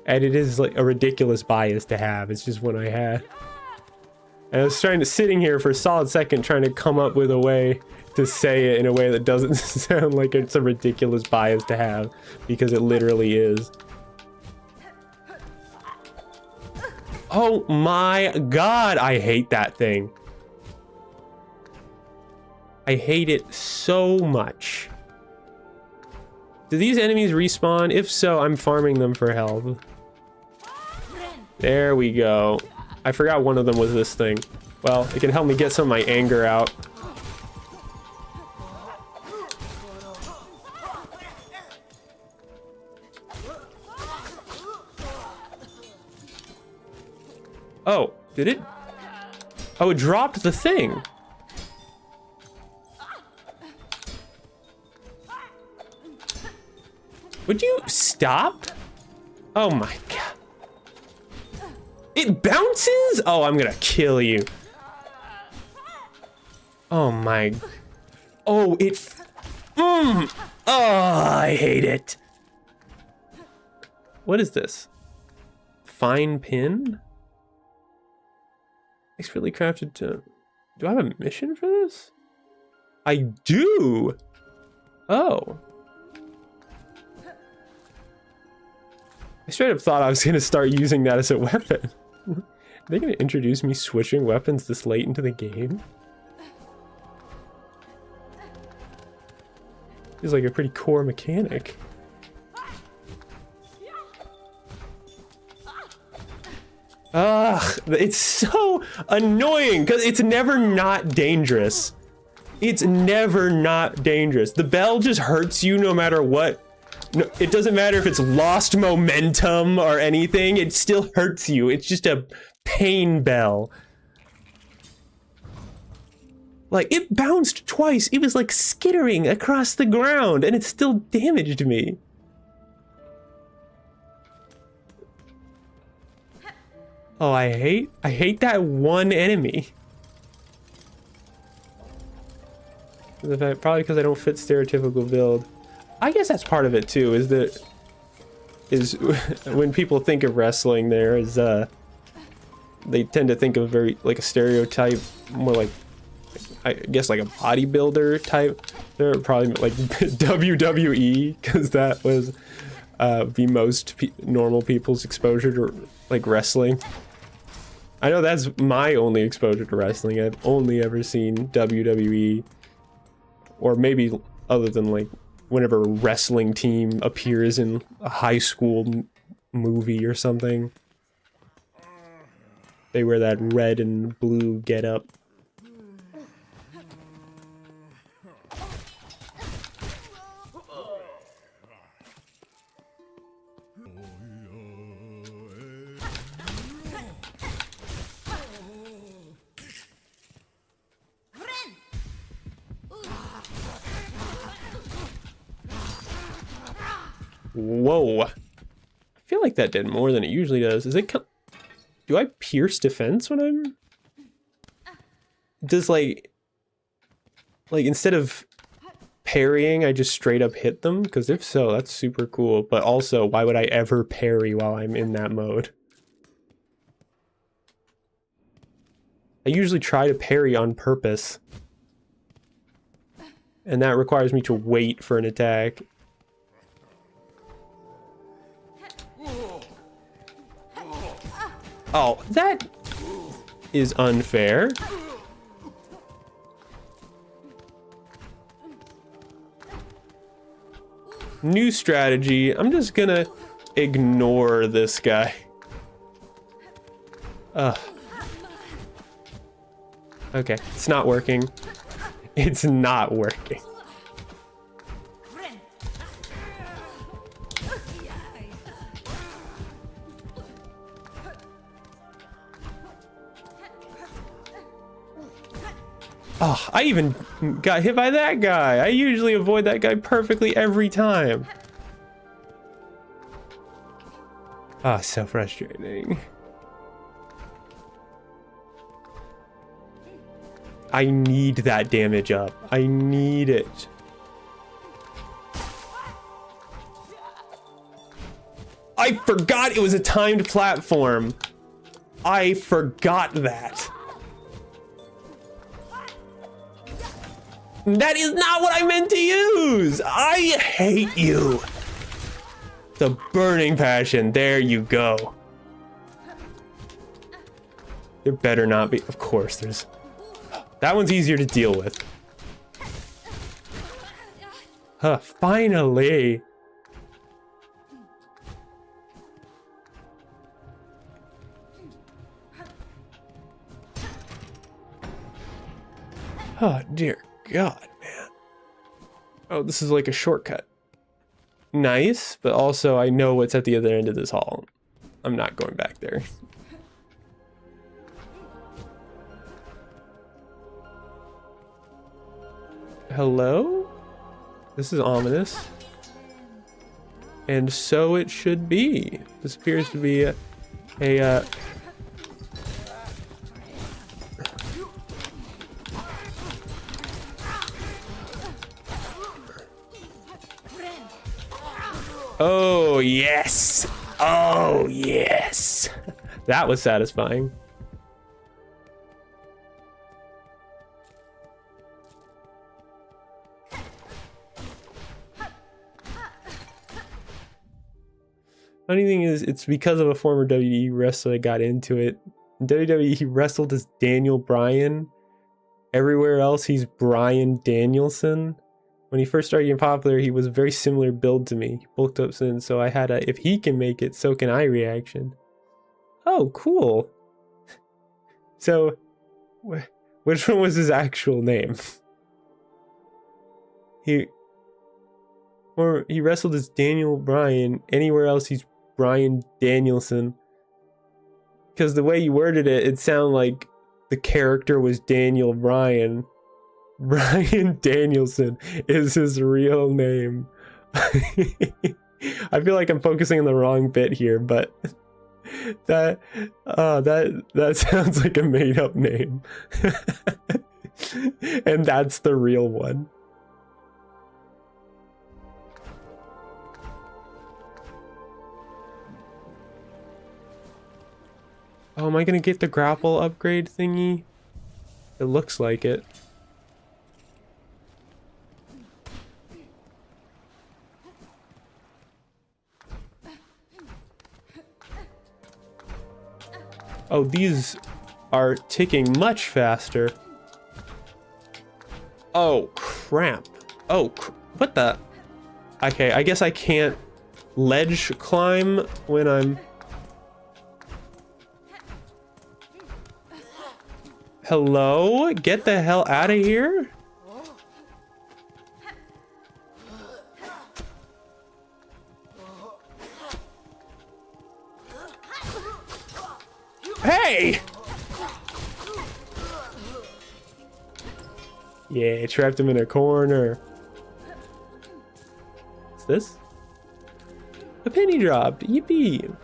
Speaker 1: And it is like a ridiculous bias to have. It's just one I had. And I was sitting here for a solid second trying to come up with a way to say it in a way that doesn't sound like it's a ridiculous bias to have, because it literally is. Oh my god, I hate that thing. I hate it so much. Do these enemies respawn? If so, I'm farming them for health. There we go. I forgot one of them was this thing. Well, it can help me get some of my anger out. Oh, did it? Oh, it dropped the thing. Would you stop? Oh my god. It bounces? Oh, I'm gonna kill you. Oh my. Oh, it. Oh, I hate it. What is this? Fine pin? Expertly crafted to. Do I have a mission for this? I do. Oh. I straight up thought I was gonna start using that as a weapon. Are they gonna introduce me switching weapons this late into the game? Feels like a pretty core mechanic. Ugh, it's so annoying because it's never not dangerous. It's never not dangerous. The bell just hurts you no matter what. No, it doesn't matter if it's lost momentum or anything, it still hurts you. It's just a pain bell. Like, it bounced twice. It was like skittering across the ground and it still damaged me. Oh, I hate that one enemy. Probably because I don't fit stereotypical build. I guess that's part of it too, is when people think of wrestling, there is they tend to think of very like a stereotype, more like I guess like a bodybuilder type. They're probably like WWE, because that was the most normal people's exposure to like wrestling. I know that's my only exposure to wrestling. I've only ever seen WWE, or maybe other than like whenever a wrestling team appears in a high school movie or something. They wear that red and blue getup. Whoa. I feel like that did more than it usually does. Is it do I pierce defense when I'm... Does like instead of parrying, I just straight up hit them? Because if so, that's super cool. But also, why would I ever parry while I'm in that mode? I usually try to parry on purpose. And that requires me to wait for an attack. Oh, that is unfair. New strategy. I'm just gonna ignore this guy. Ugh. Okay, it's not working. It's not working. Oh, I even got hit by that guy. I usually avoid that guy perfectly every time. Ah, so frustrating. I need that damage up. I need it. I forgot it was a timed platform. I forgot that. That is not what I meant to use. I hate you. The burning passion. There you go. There better not be. Of course, there's. That one's easier to deal with. Huh, finally. Oh, dear God, man. Oh, this is like a shortcut. Nice, but also I know what's at the other end of this hall. I'm not going back there. Hello? This is ominous. And so it should be. This appears to be a Oh, yes. Oh, yes. That was satisfying. Funny thing is, it's because of a former WWE wrestler I got into it. In WWE, he wrestled as Daniel Bryan. Everywhere else, he's Bryan Danielson. When he first started getting popular, he was a very similar build to me. He bulked up since, so I had a, if he can make it, so can I reaction. Oh, cool. So, which one was his actual name? He wrestled as Daniel Bryan. Anywhere else, he's Bryan Danielson. Because the way you worded it, it sounded like the character was Daniel Bryan. Bryan Danielson is his real name. I feel like I'm focusing on the wrong bit here, but that sounds like a made-up name. And that's the real one. Oh, am I gonna get the grapple upgrade thingy? It looks like it. Oh, these are ticking much faster. Oh, crap. Oh, what the? Okay, I guess I can't ledge climb when I'm... Hello? Get the hell out of here? Hey! Yeah, trapped him in a corner. What's this? A penny dropped. Yippee!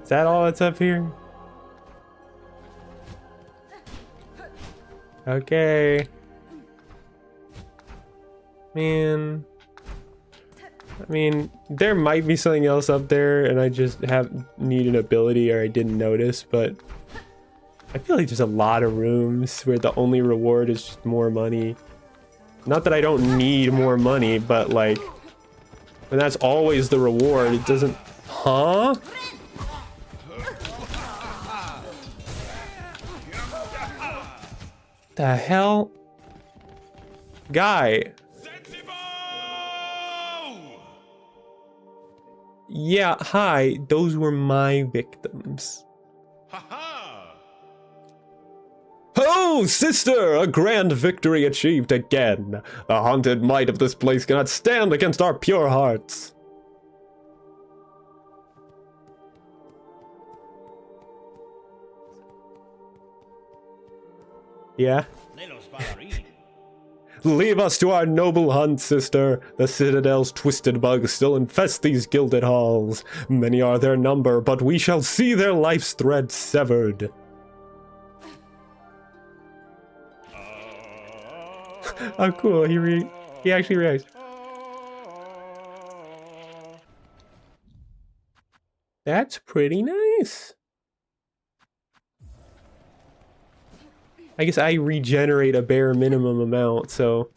Speaker 1: Is that all that's up here? Okay. Man. I mean, there might be something else up there and I just need an ability or I didn't notice, but I feel like there's a lot of rooms where the only reward is just more money. Not that I don't need more money, but like, when that's always the reward, it doesn't... Huh? The hell? Guy. Yeah, hi. Those were my victims. Oh, sister! A grand victory achieved again. The haunted might of this place cannot stand against our pure hearts. Yeah? Leave us to our noble hunt, sister. The Citadel's twisted bugs still infest these gilded halls. Many are their number, but we shall see their life's thread severed. Oh, cool. He actually reacts. That's pretty nice. I guess I regenerate a bare minimum amount, so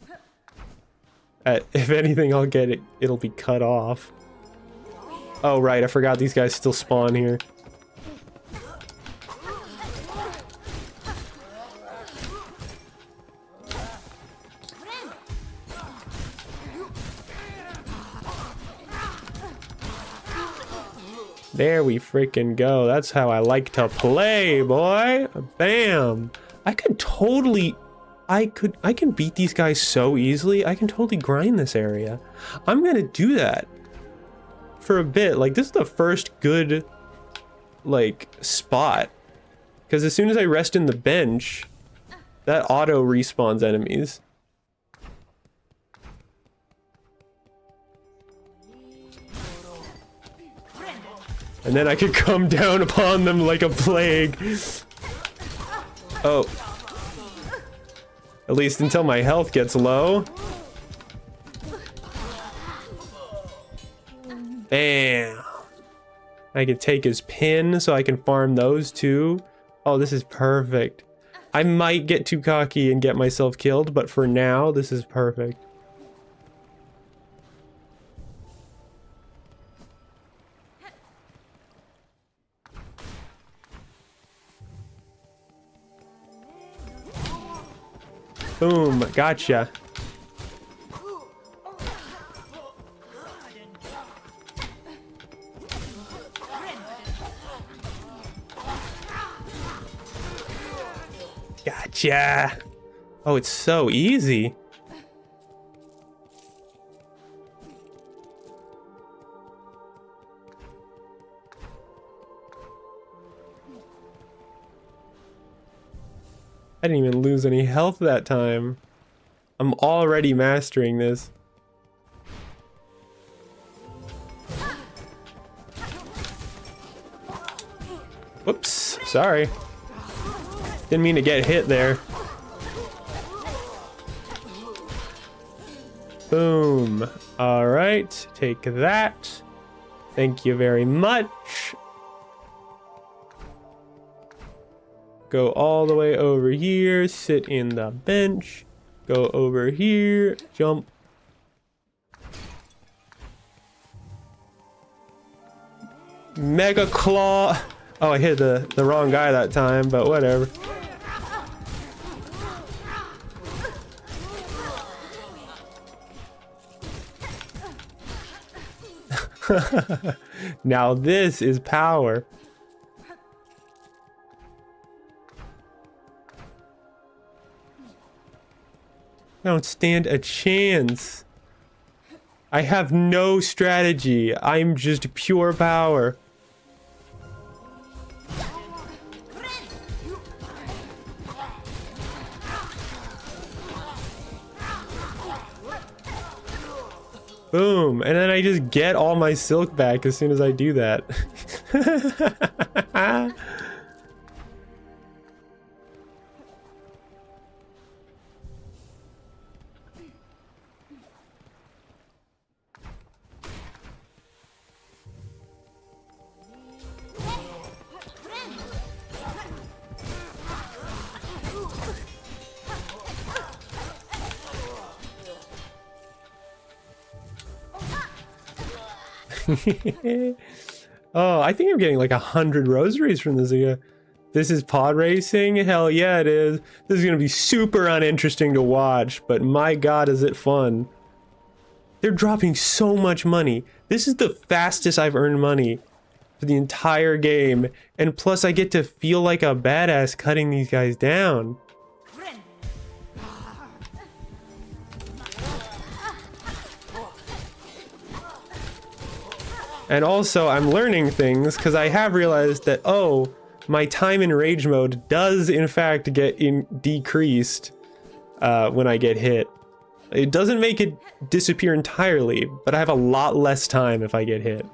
Speaker 1: if anything, I'll get it. It'll be cut off. Oh, right. I forgot these guys still spawn here. There we freaking go. That's how I like to play, boy. Bam. I can beat these guys so easily. I can totally grind this area. I'm gonna do that for a bit. Like, this is the first good, like, spot. Because as soon as I rest in the bench, that auto respawns enemies. And then I could come down upon them like a plague. Oh. At least until my health gets low. Bam. I can take his pin so I can farm those too. Oh, this is perfect. I might get too cocky and get myself killed, but for now, this is perfect. Boom, gotcha. Gotcha. Oh, it's so easy. I didn't even lose any health that time. I'm already mastering this. Whoops, sorry. Didn't mean to get hit there. Boom. All right, take that. Thank you very much. Go all the way over here, sit in the bench, go over here, jump. Mega Claw. Oh, I hit the wrong guy that time, but whatever. Now this is power. I don't stand a chance. I have no strategy. I'm just pure power. Boom. And then I just get all my silk back as soon as I do that. Oh, I think I'm getting like 100 rosaries from this again. This is pod racing? Hell yeah, it is. This is gonna be super uninteresting to watch, but my god, is it fun. They're dropping so much money. This is the fastest I've earned money for the entire game, and plus I get to feel like a badass cutting these guys down. And also, I'm learning things, because I have realized that, oh, my time in rage mode does in fact get decreased when I get hit. It doesn't make it disappear entirely, but I have a lot less time if I get hit.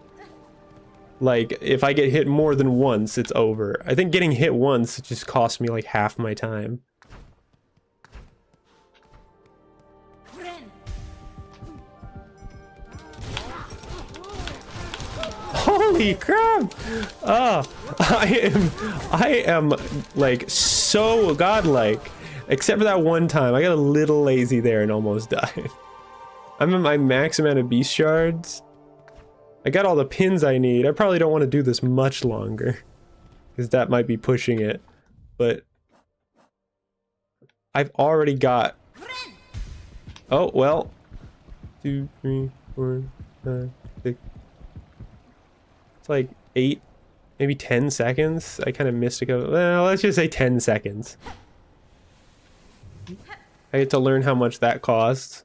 Speaker 1: Like, if I get hit more than once, it's over. I think getting hit once just cost me like half my time. Holy crap! Oh, I am like so godlike. Except for that one time, I got a little lazy there and almost died. I'm at my max amount of beast shards. I got all the pins I need. I probably don't want to do this much longer, because that might be pushing it. But I've already got... Oh, well. 2, 3, 4, 5, 6. It's like 8, maybe 10 seconds. I kind of missed a couple. Well, let's just say 10 seconds. I get to learn how much that costs.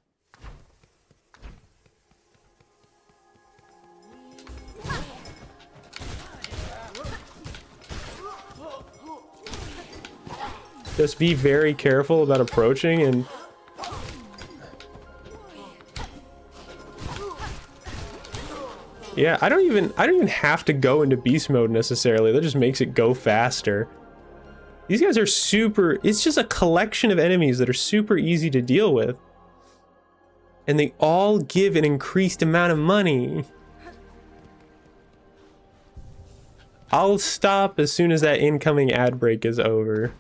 Speaker 1: Just be very careful about approaching and... Yeah, I don't even have to go into beast mode necessarily. That just makes it go faster. These guys are super... It's just a collection of enemies that are super easy to deal with. And they all give an increased amount of money. I'll stop as soon as that incoming ad break is over.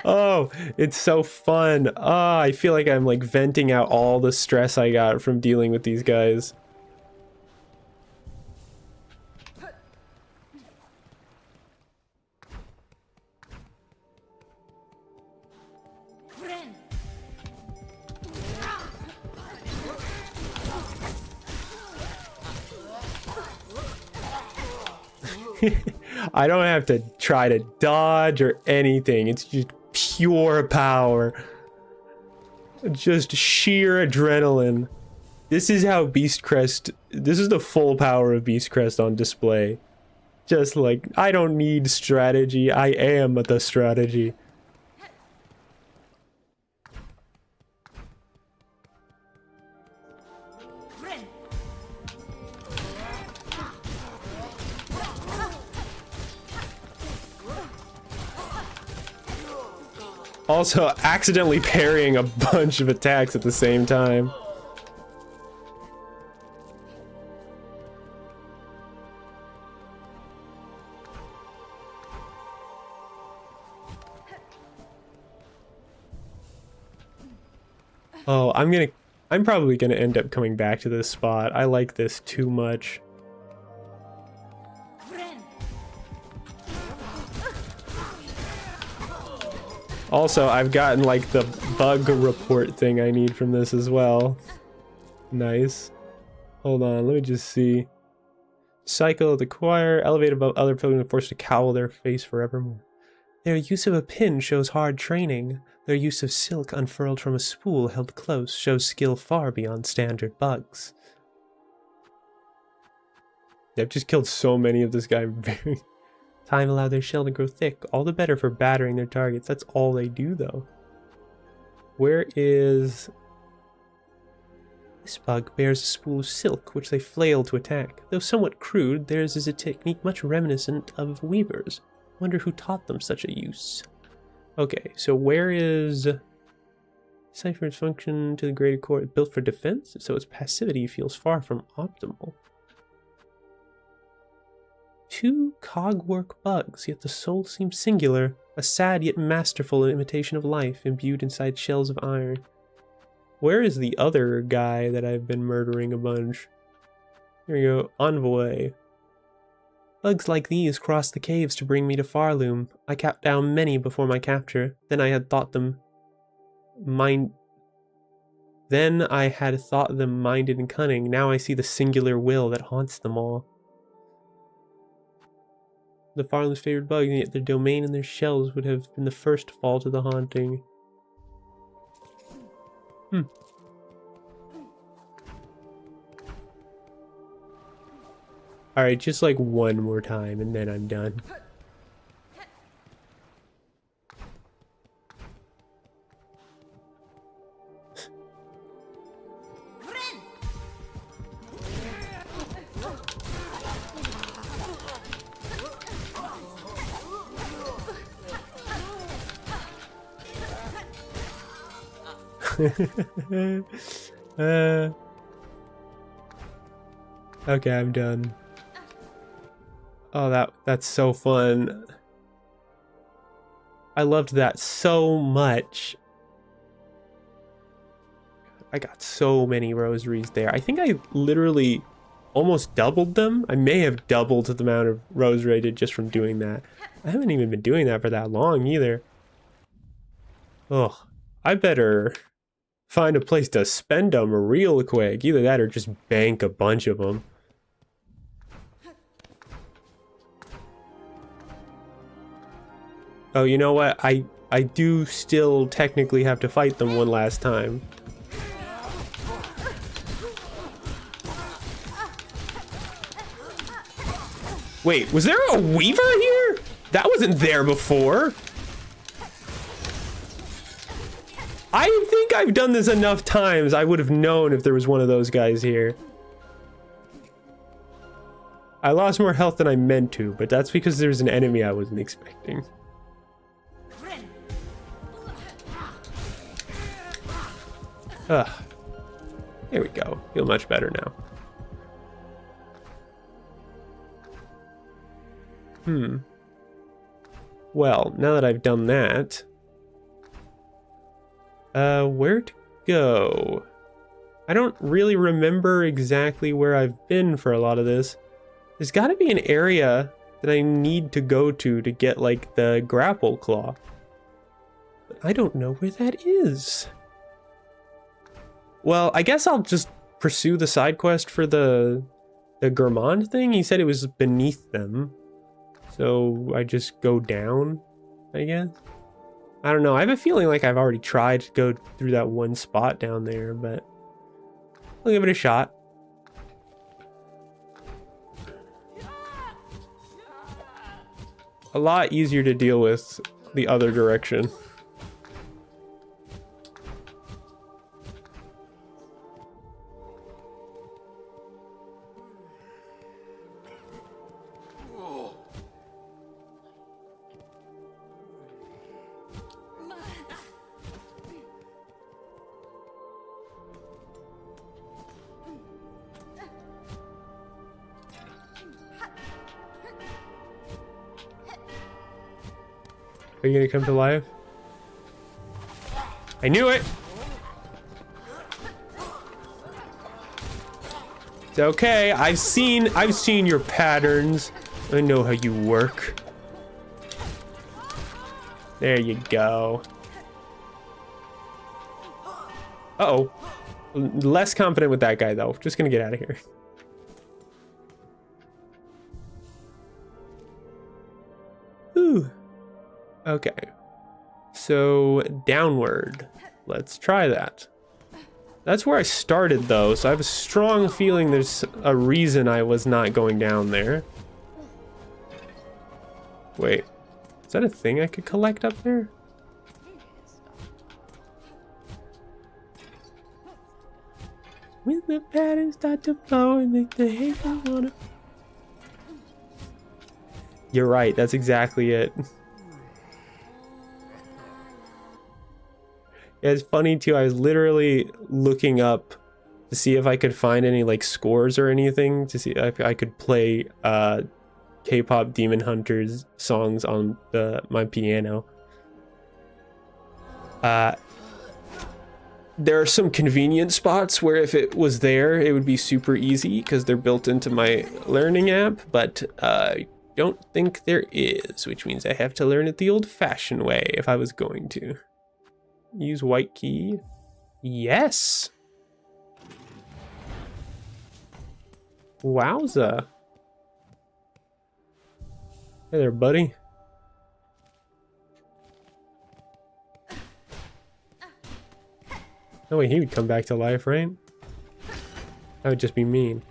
Speaker 1: Oh, it's so fun. Ah, I feel like I'm like venting out all the stress I got from dealing with these guys. I don't have to try to dodge or anything. It's just pure power. Just sheer adrenaline. This is how Beastcrest... This is the full power of Beastcrest on display. Just like, I don't need strategy. I am the strategy. Also, accidentally parrying a bunch of attacks at the same time. Oh, I'm probably gonna end up coming back to this spot. I like this too much. Also, I've gotten like the bug report thing I need from this as well. Nice. Hold on, let me just see. Cycle of the choir, elevate above other pilgrims and forced to cowl their face forevermore. Their use of a pin shows hard training. Their use of silk unfurled from a spool held close shows skill far beyond standard bugs. I've just killed so many of this guy. Time allowed their shell to grow thick, all the better for battering their targets. That's all they do, though. Where is... This bug bears a spool of silk, which they flail to attack. Though somewhat crude, theirs is a technique much reminiscent of weavers. Wonder who taught them such a use. Okay, so where is... Cipher's function to the greater core built for defense, so its passivity feels far from optimal. 2 cogwork bugs, yet the soul seems singular, a sad yet masterful imitation of life imbued inside shells of iron. Where is the other guy that I've been murdering a bunch? Here we go, Envoy. Bugs like these crossed the caves to bring me to Farloom. I capped down many before my capture, then I had thought them minded and cunning. Now I see the singular will that haunts them all. the farmer's favorite bug, and yet their domain and their shells would have been the first to fall to the haunting. Alright, just like one more time, and then I'm done. Okay, I'm done. Oh, that's so fun. I loved that so much. I got so many rosaries there. I think I literally almost doubled them. I may have doubled the amount of rosary I did just from doing that. I haven't even been doing that for that long either. Oh, I better find a place to spend them real quick. Either that or just bank a bunch of them. Oh, you know what? I do still technically have to fight them one last time. Wait, was there a weaver here? That wasn't there before. I think I've done this enough times. I would have known if there was one of those guys here. I lost more health than I meant to, but that's because there's an enemy I wasn't expecting. Ugh. Here we go. Feel much better now. Well, now that I've done that, where to go? I don't really remember exactly where I've been for a lot of this. There's got to be an area that I need to go to get, like, the grapple claw. But I don't know where that is. Well, I guess I'll just pursue the side quest for the gourmand thing. He said it was beneath them. So I just go down, I guess. I don't know. I have a feeling like I've already tried to go through that one spot down there, but I'll give it a shot. A lot easier to deal with the other direction. Are you gonna come to life? I knew it! It's okay, I've seen your patterns. I know how you work. There you go. Uh-oh. Less confident with that guy, though. Just gonna get out of here. Ooh. Okay. So, downward. Let's try that. That's where I started, though, so I have a strong feeling there's a reason I was not going down there. Wait. Is that a thing I could collect up there? When the patterns start to flow and make the haters wanna... You're right, that's exactly it. Yeah, it's funny too, I was literally looking up to see if I could find any like scores or anything to see if I could play K-pop Demon Hunters songs on my piano. There are some convenient spots where if it was there, it would be super easy because they're built into my learning app, but I don't think there is, which means I have to learn it the old-fashioned way if I was going to. Use white key. Yes! Wowza. Hey there, buddy. No way he would come back to life, right? That would just be mean.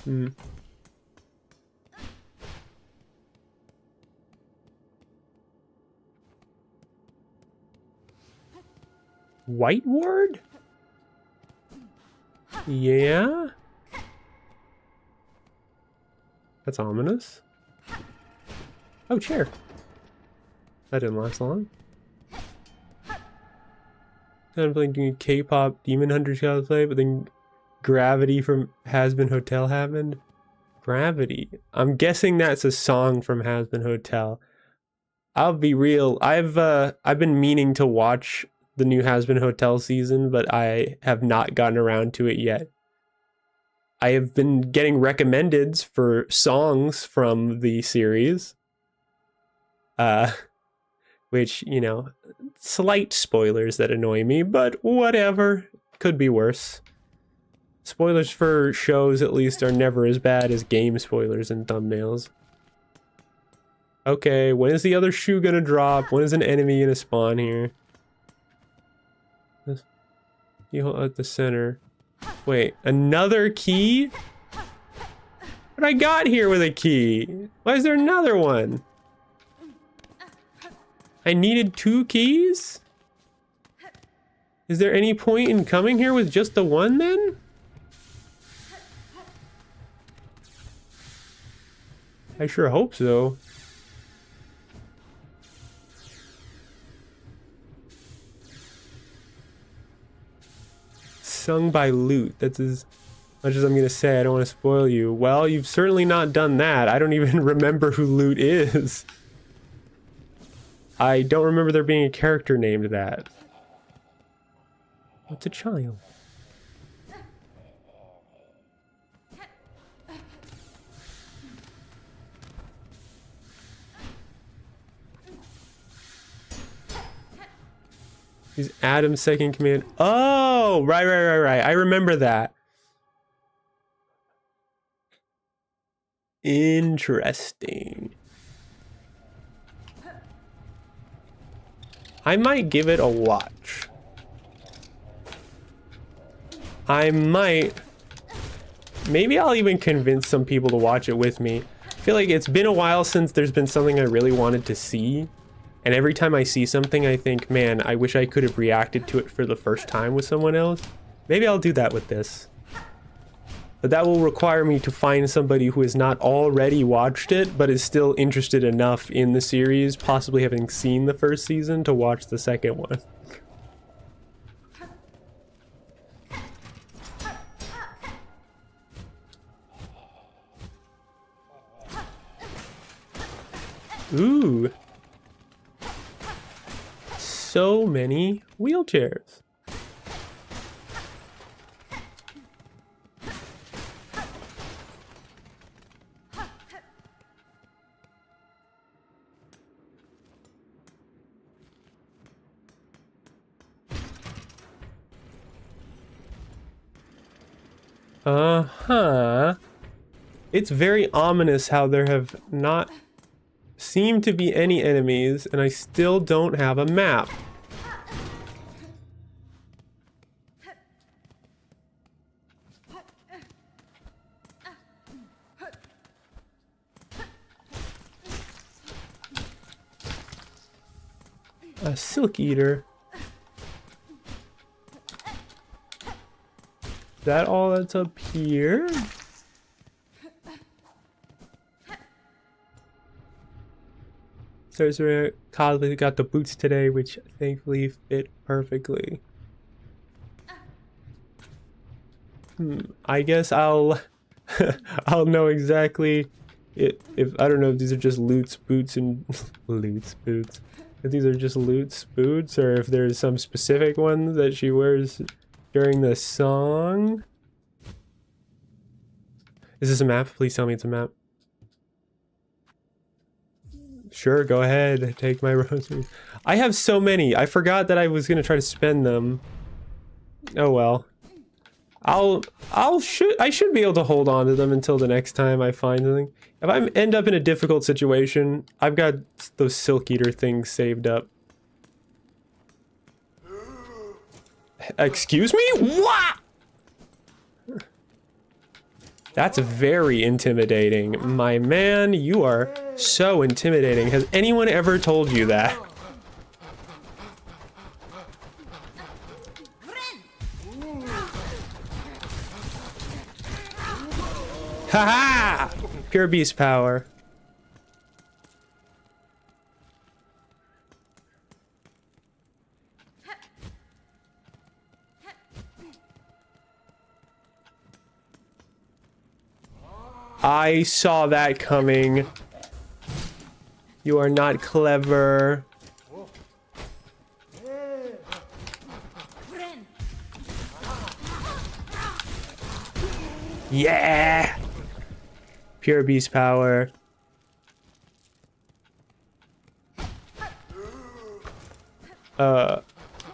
Speaker 1: Hmm. White ward? Yeah? That's ominous. Oh, chair. That didn't last long. Kind of like K-pop Demon Hunter cosplay, but then Gravity from Has Been Hotel happened. Gravity. I'm guessing that's a song from Has Been Hotel. I'll be real. I've been meaning to watch the new Has Been Hotel season, but I have not gotten around to it yet. I have been getting recommendeds for songs from the series. Which, you know, slight spoilers that annoy me, but whatever. Could be worse. Spoilers for shows, at least, are never as bad as game spoilers and thumbnails. Okay, when is the other shoe gonna drop? When is an enemy gonna spawn here? You hold at the center. Wait, another key? What I got here with a key? Why is there another one? I needed 2 keys? Is there any point in coming here with just the one then? I sure hope so. Sung by Lute. That's as much as I'm gonna say. I don't want to spoil you. Well, you've certainly not done that. I don't even remember who Lute is. I don't remember there being a character named that. What's a child? He's Adam's second command. Oh, right. I remember that. Interesting. I might give it a watch. I might. Maybe I'll even convince some people to watch it with me. I feel like it's been a while since there's been something I really wanted to see. And every time I see something, I think, man, I wish I could have reacted to it for the first time with someone else. Maybe I'll do that with this. But that will require me to find somebody who has not already watched it, but is still interested enough in the series, possibly having seen the first season, to watch the second one. Ooh. So many wheelchairs. Uh-huh. It's very ominous how there have not seemed to be any enemies, and I still don't have a map. A silk eater. Is that all that's up here? Sorcerer Cosplay got the boots today, which thankfully fit perfectly. I guess I'll I'll know exactly if I don't know if these are just Loots boots and Loots boots. If these are just Loots boots, or if there's some specific ones that she wears during the song. Is this a map? Please tell me it's a map. Sure, go ahead. Take my rosaries. I have so many. I forgot that I was gonna try to spend them. Oh well. I should be able to hold on to them until the next time I find something. If I end up in a difficult situation, I've got those Silk Eater things saved up. Excuse me? What? That's very intimidating. My man, you are so intimidating. Has anyone ever told you that? Haha! Pure beast power. I saw that coming. You are not clever. Yeah! Pure beast power.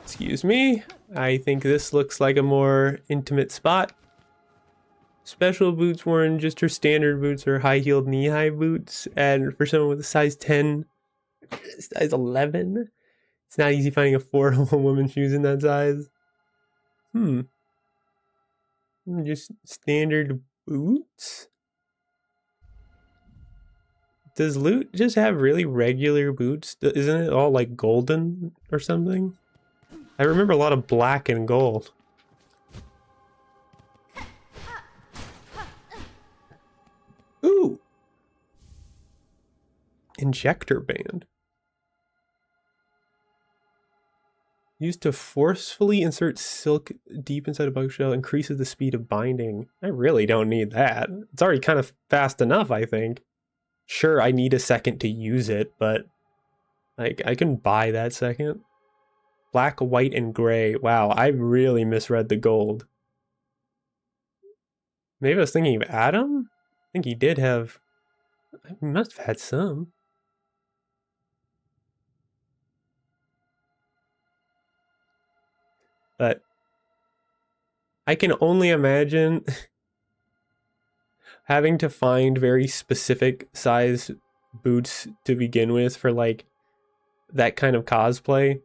Speaker 1: Excuse me? I think this looks like a more intimate spot. Special boots worn, just her standard boots or high-heeled knee-high boots. And for someone with a size 10, size 11, it's not easy finding affordable women's shoes in that size. Just standard boots? Does Loot just have really regular boots? Isn't it all like golden or something? I remember a lot of black and gold. Ooh! Injector band. Used to forcefully insert silk deep inside a bug shell, increases the speed of binding. I really don't need that. It's already kind of fast enough, I think. Sure, I need a second to use it, but like I can buy that second. Black, white, and gray. Wow, I really misread the gold. Maybe I was thinking of Adam? I think he did have... He must have had some. But I can only imagine having to find very specific size boots to begin with for like that kind of cosplay.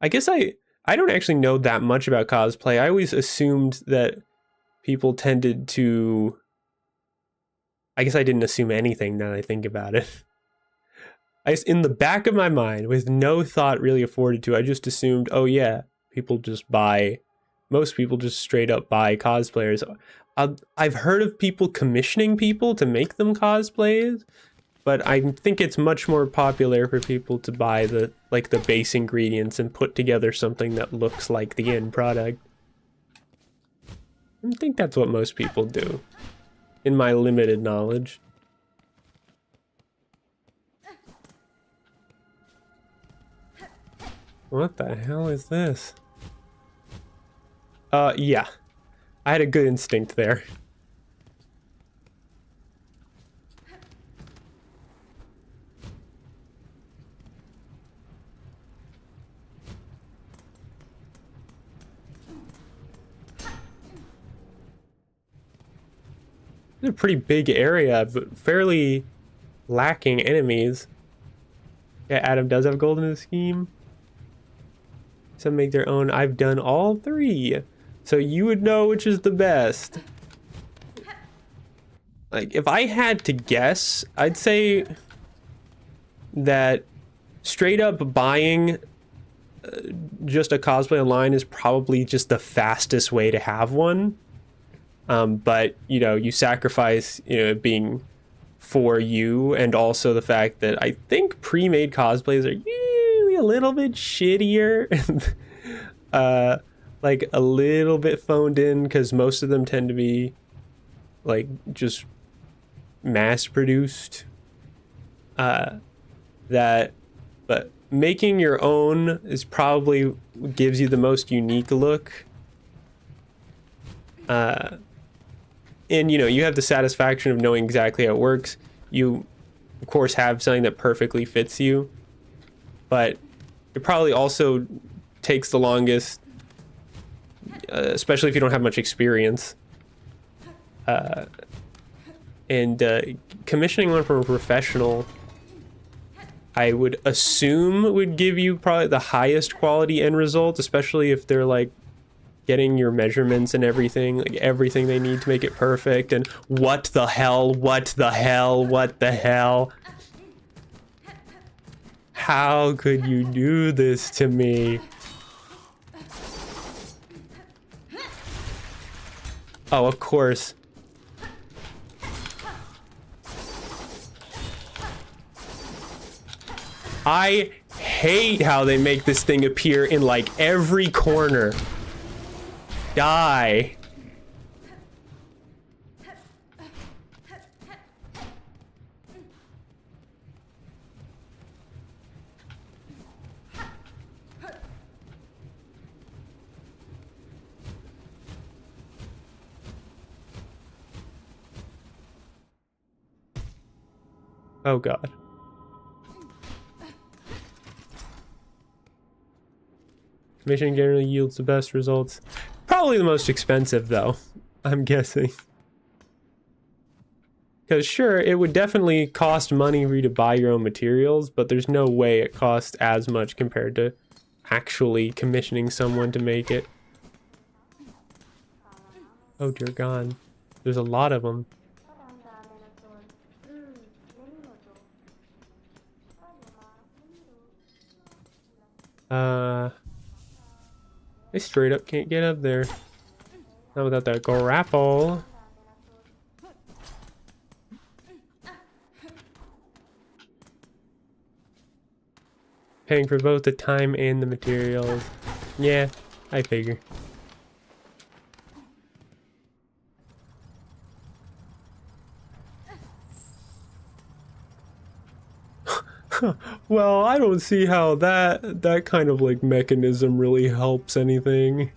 Speaker 1: I guess I don't actually know that much about cosplay. I always assumed that people tended to... I guess I didn't assume anything now that I think about it. In the back of my mind, with no thought really afforded to, I just assumed, oh yeah, most people just straight up buy cosplayers. I've heard of people commissioning people to make them cosplays, but I think it's much more popular for people to buy the base ingredients and put together something that looks like the end product. I think that's what most people do, in my limited knowledge. What the hell is this? Yeah. I had a good instinct there. It's a pretty big area, but fairly lacking enemies. Yeah, Adam does have gold in his scheme. Some make their own. I've done all three. So you would know which is the best. Like, if I had to guess, I'd say that straight up buying just a cosplay online is probably just the fastest way to have one. But, you know, you sacrifice, you know, it being for you, and also the fact that I think pre-made cosplays are usually a little bit shittier. Like a little bit phoned in, because most of them tend to be like just mass produced. But making your own is probably gives you the most unique look. And you know, you have the satisfaction of knowing exactly how it works. You of course, have something that perfectly fits you, but it probably also takes the longest, especially if you don't have much experience. And commissioning one from a professional, I would assume would give you probably the highest quality end result, especially if they're like getting your measurements and everything, like everything they need to make it perfect. And what the hell, what the hell, what the hell? How could you do this to me? Oh, of course. I hate how they make this thing appear in like every corner. Die. Oh God. Commission generally yields the best results. Probably the most expensive though, I'm guessing. Because sure, it would definitely cost money for you to buy your own materials, but there's no way it costs as much compared to actually commissioning someone to make it. Oh dear God. There's a lot of them. I straight up can't get up there. Not without that grapple. Paying for both the time and the materials. Yeah, I figure. Well, I don't see how that kind of like mechanism really helps anything.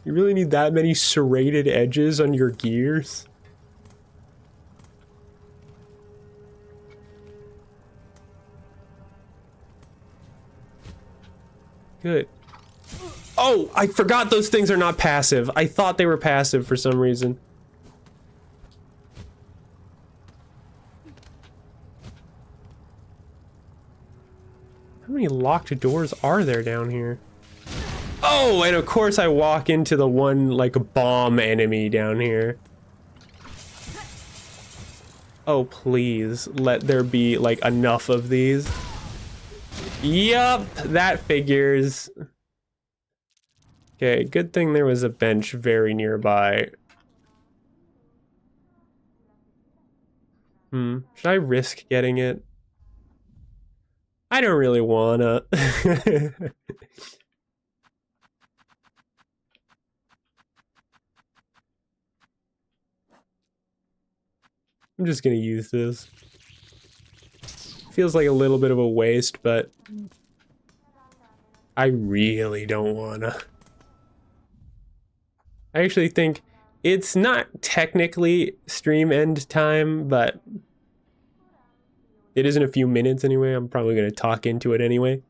Speaker 1: You really need that many serrated edges on your gears? Good. Oh, I forgot those things are not passive. I thought they were passive for some reason. How many locked doors are there down here? Oh, and of course I walk into the one, like, bomb enemy down here. Oh, please, let there be, like, enough of these. Yup, that figures. Okay, good thing there was a bench very nearby. Should I risk getting it? I don't really wanna. I'm just gonna use this. Feels like a little bit of a waste, but I really don't wanna. I actually think it's not technically stream end time, but it is in a few minutes anyway. I'm probably gonna talk into it anyway.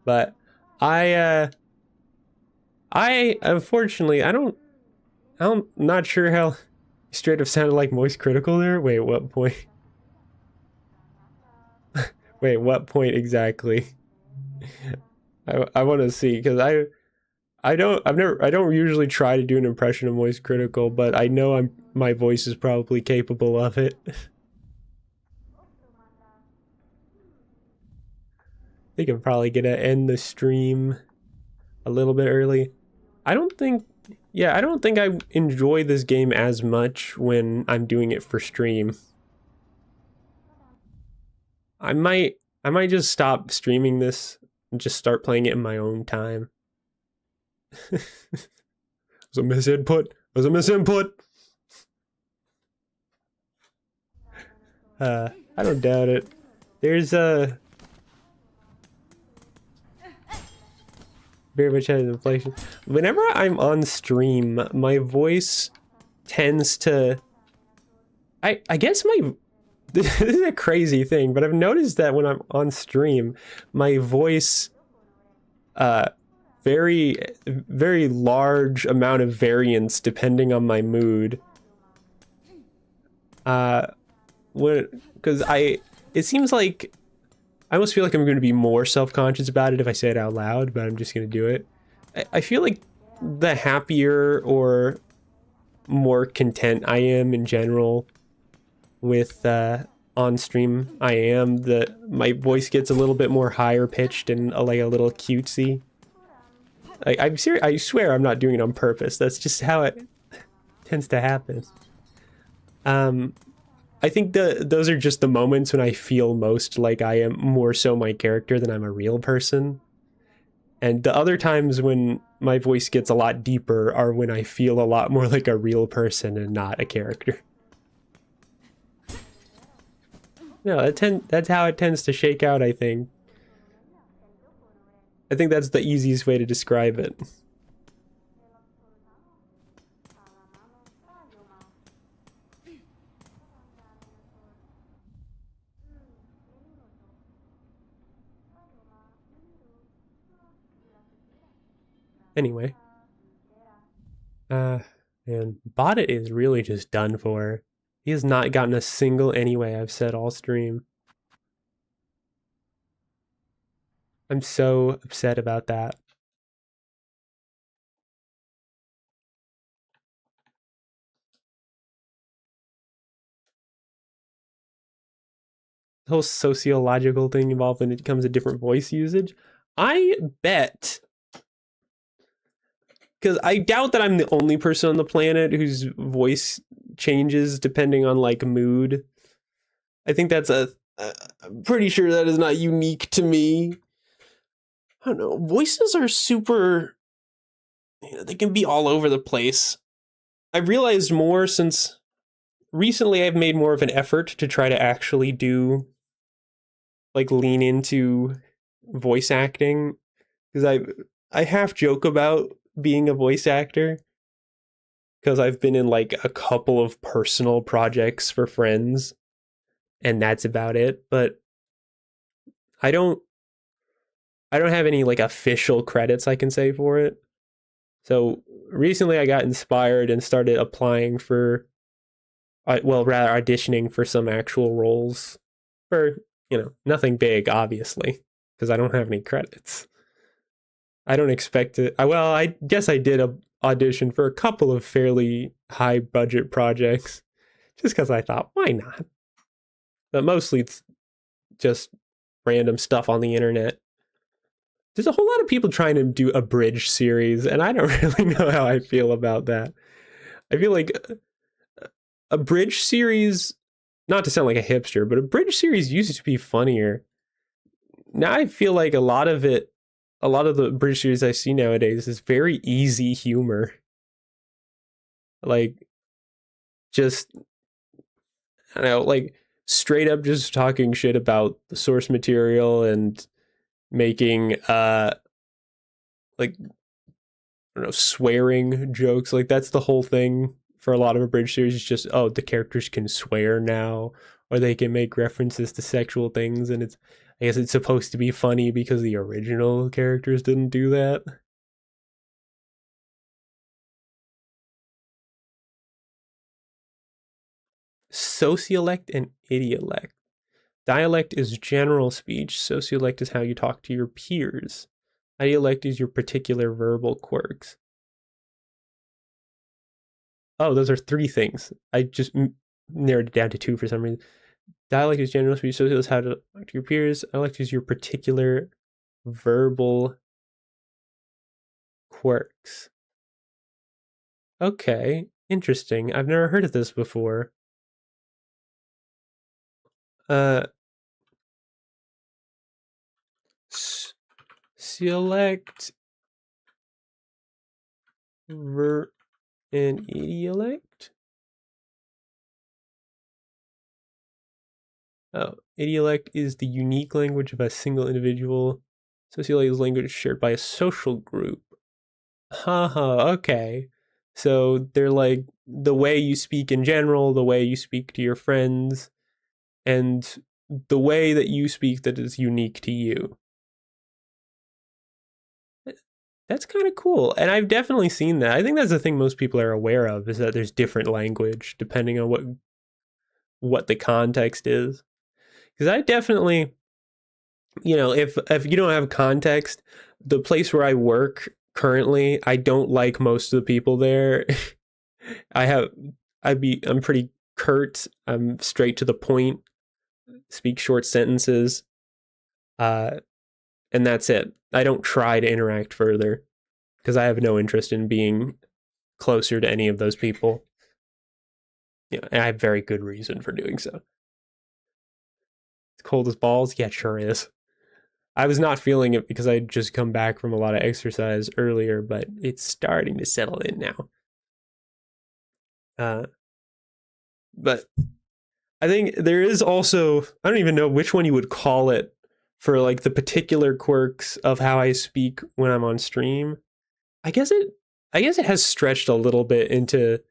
Speaker 1: But I unfortunately I'm not sure how straight up sounded like Moist Critical there. Wait, what point? Wait, what point exactly? I want to see, because I don't usually try to do an impression of Moist Critical, but I know my voice is probably capable of it. I think I'm probably gonna end the stream a little bit early. I don't think I enjoy this game as much when I'm doing it for stream. I might just stop streaming this and just start playing it in my own time. It was a misinput. It was a misinput. I don't doubt it. There's a very much has inflation. Whenever I'm on stream, my voice tends to I guess this is a crazy thing, but I've noticed that when I'm on stream, my voice, uh, very, very large amount of variance depending on my mood. Uh, because it seems like I almost feel like I'm going to be more self-conscious about it if I say it out loud, but I'm just going to do it. I feel like the happier or more content I am in general with on stream I am, the my voice gets a little bit more higher pitched and like a little cutesy. I'm serious. I swear I'm not doing it on purpose. That's just how it tends to happen. Um, I think those are just the moments when I feel most like I am more so my character than I'm a real person. And the other times when my voice gets a lot deeper are when I feel a lot more like a real person and not a character. No, that's how it tends to shake out, I think. I think that's the easiest way to describe it. Anyway, uh, and Poppet is really just done for. He has not gotten a single anyway, I've said all stream. I'm so upset about that. The whole sociological thing involved when it comes to different voice usage. I bet, because I doubt that I'm the only person on the planet whose voice changes depending on like mood. I think that's I'm pretty sure that is not unique to me. I don't know. Voices are super, they can be all over the place. I've realized more since recently I've made more of an effort to try to actually do, like, lean into voice acting. Because I half joke about being a voice actor. Because I've been in like a couple of personal projects for friends. And that's about it. But I don't I don't have any like official credits I can say for it. So recently I got inspired and started applying for, well, rather auditioning for some actual roles for, nothing big, obviously, because I don't have any credits. I don't expect it. Well, I guess I did a audition for a couple of fairly high budget projects just because I thought, why not? But mostly it's just random stuff on the internet. There's a whole lot of people trying to do a bridge series, and I don't really know how I feel about that. I feel like a bridge series, not to sound like a hipster, but a bridge series used to be funnier. Now I feel like a lot of the bridge series I see nowadays is very easy humor. Like, just, I don't know, like straight up just talking shit about the source material and making, like, I don't know, swearing jokes. Like, that's the whole thing for a lot of a bridge series. It's just, oh, the characters can swear now, or they can make references to sexual things, and I guess it's supposed to be funny because the original characters didn't do that. Sociolect and idiolect. Dialect is general speech. Sociolect is how you talk to your peers. Idiolect is your particular verbal quirks. Oh, those are three things. I just narrowed it down to two for some reason. Dialect is general speech. Social is how to talk to your peers. Dialect is your particular verbal quirks. Okay, interesting. I've never heard of this before. Uh, select ver and idiolect. Oh, idiolect is the unique language of a single individual. Sociolect is language shared by a social group. Haha, okay. So they're like the way you speak in general, the way you speak to your friends, and the way that you speak that is unique to you. That's kind of cool. And I've definitely seen that. I think that's the thing most people are aware of is that there's different language depending on what the context is. Because I definitely, if you don't have context, the place where I work currently, I don't like most of the people there. I have I'm pretty curt. I'm straight to the point, speak short sentences. Uh and that's it. I don't try to interact further because I have no interest in being closer to any of those people. And I have very good reason for doing so. It's cold as balls? Yeah, it sure is. I was not feeling it because I'd just come back from a lot of exercise earlier, but it's starting to settle in now. Uh, but I think there is also, I don't even know which one you would call it for like the particular quirks of how I speak when I'm on stream. I guess it I guess it has stretched a little bit into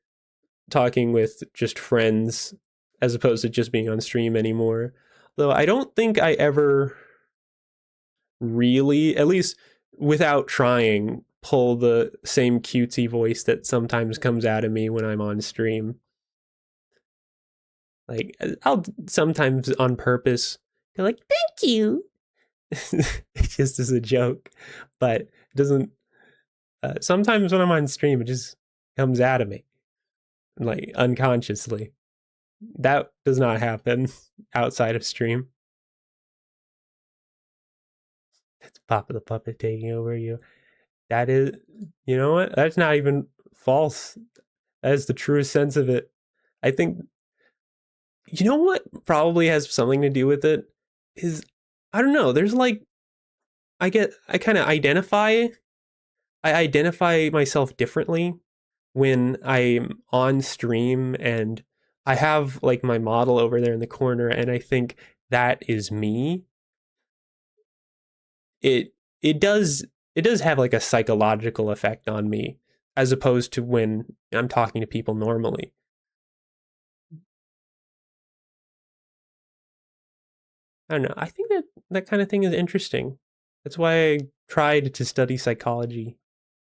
Speaker 1: talking with just friends as opposed to just being on stream anymore. Though I don't think I ever really, at least without trying, pull the same cutesy voice that sometimes comes out of me when I'm on stream. Like I'll sometimes on purpose go like "thank you," just as a joke, but it doesn't. Sometimes when I'm on stream, it just comes out of me like unconsciously. That does not happen outside of stream. That's Papa the Puppet taking over you. That is, you know what? That's not even false. That is the truest sense of it. I think, you know what probably has something to do with it is, I don't know. There's like, I kind of I identify myself differently when I'm on stream and I have like my model over there in the corner and I think that is me. It it does it does have like a psychological effect on me as opposed to when I'm talking to people normally. I don't know. I think that that kind of thing is interesting. That's why I tried to study psychology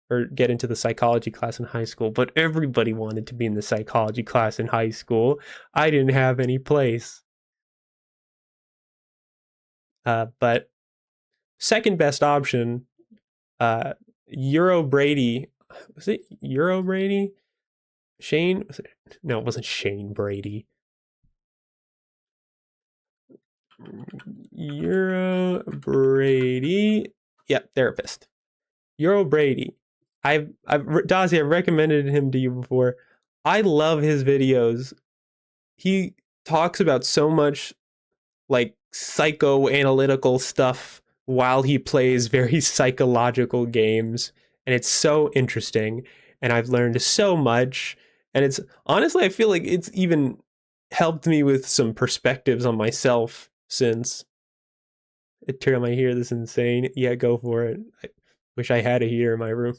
Speaker 1: or get into the psychology class in high school, but everybody wanted to be in the psychology class in high school. I didn't have any place. But second best option, uh, Euro Brady. Was it Euro Brady? Shane? Was it? No, it wasn't Shane Brady. Euro Brady. Yep, therapist. Euro Brady. Dazzy, I've recommended him to you before. I love his videos. He talks about so much like psychoanalytical stuff while he plays very psychological games. And it's so interesting. And I've learned so much. And it's honestly, I feel like it's even helped me with some perspectives on myself since it turned my hear this insane. Yeah, go for it. I wish I had a heater in my room.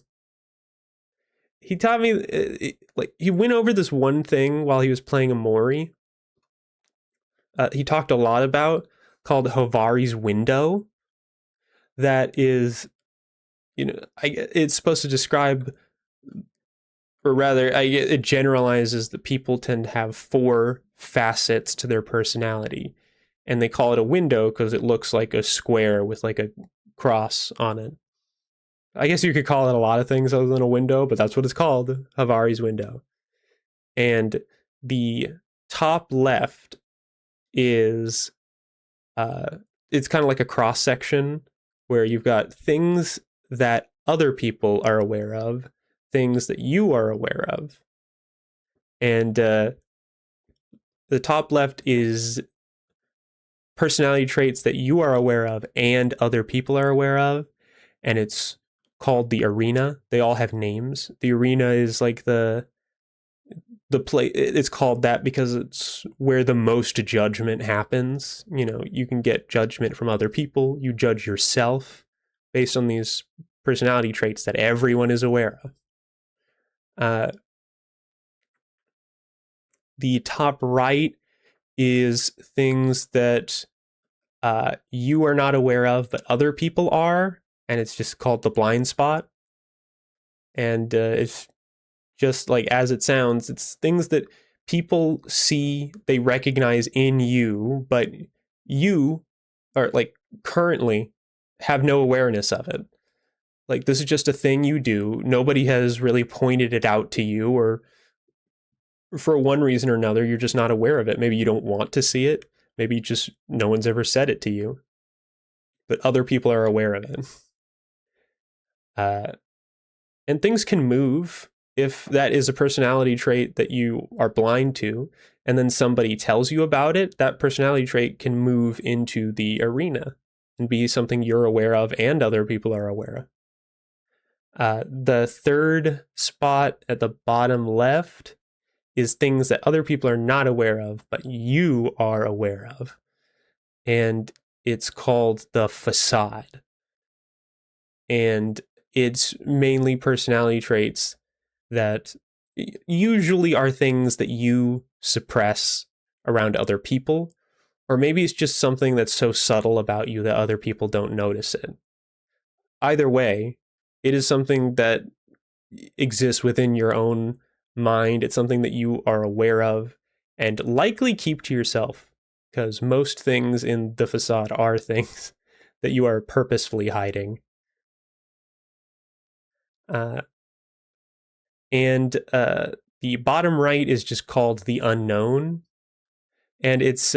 Speaker 1: He taught me, like, he went over this one thing while he was playing Amori. He talked a lot about called Hovari's window. That is, it's supposed to describe, or rather, it generalizes that people tend to have four facets to their personality, and they call it a window because it looks like a square with like a cross on it. I guess you could call it a lot of things other than a window, but that's what it's called, Hovari's window. And the top left is it's kind of like a cross section where you've got things that other people are aware of, things that you are aware of, and the top left is personality traits that you are aware of and other people are aware of, and it's called the arena. They all have names. The arena is like the play, it's called that because it's where the most judgment happens. You can get judgment from other people, you judge yourself based on these personality traits that everyone is aware of. uh, the top right is things that you are not aware of, but other people are, and it's just called the blind spot. And it's just like as it sounds, it's things that people see, they recognize in you, but you are like currently have no awareness of it. Like this is just a thing you do. Nobody has really pointed it out to you, or for one reason or another, you're just not aware of it. Maybe you don't want to see it. Maybe just no one's ever said it to you, but other people are aware of it. Uh, and things can move if that is a personality trait that you are blind to, and then somebody tells you about it. That personality trait can move into the arena and be something you're aware of and other people are aware of. The third spot at the bottom left is things that other people are not aware of, but you are aware of. And it's called the facade. And it's mainly personality traits that usually are things that you suppress around other people, or maybe it's just something that's so subtle about you that other people don't notice it. Either way, it is something that exists within your own mind. It's something that you are aware of and likely keep to yourself, because most things in the facade are things that you are purposefully hiding. Uh, and the bottom right is just called the unknown, and it's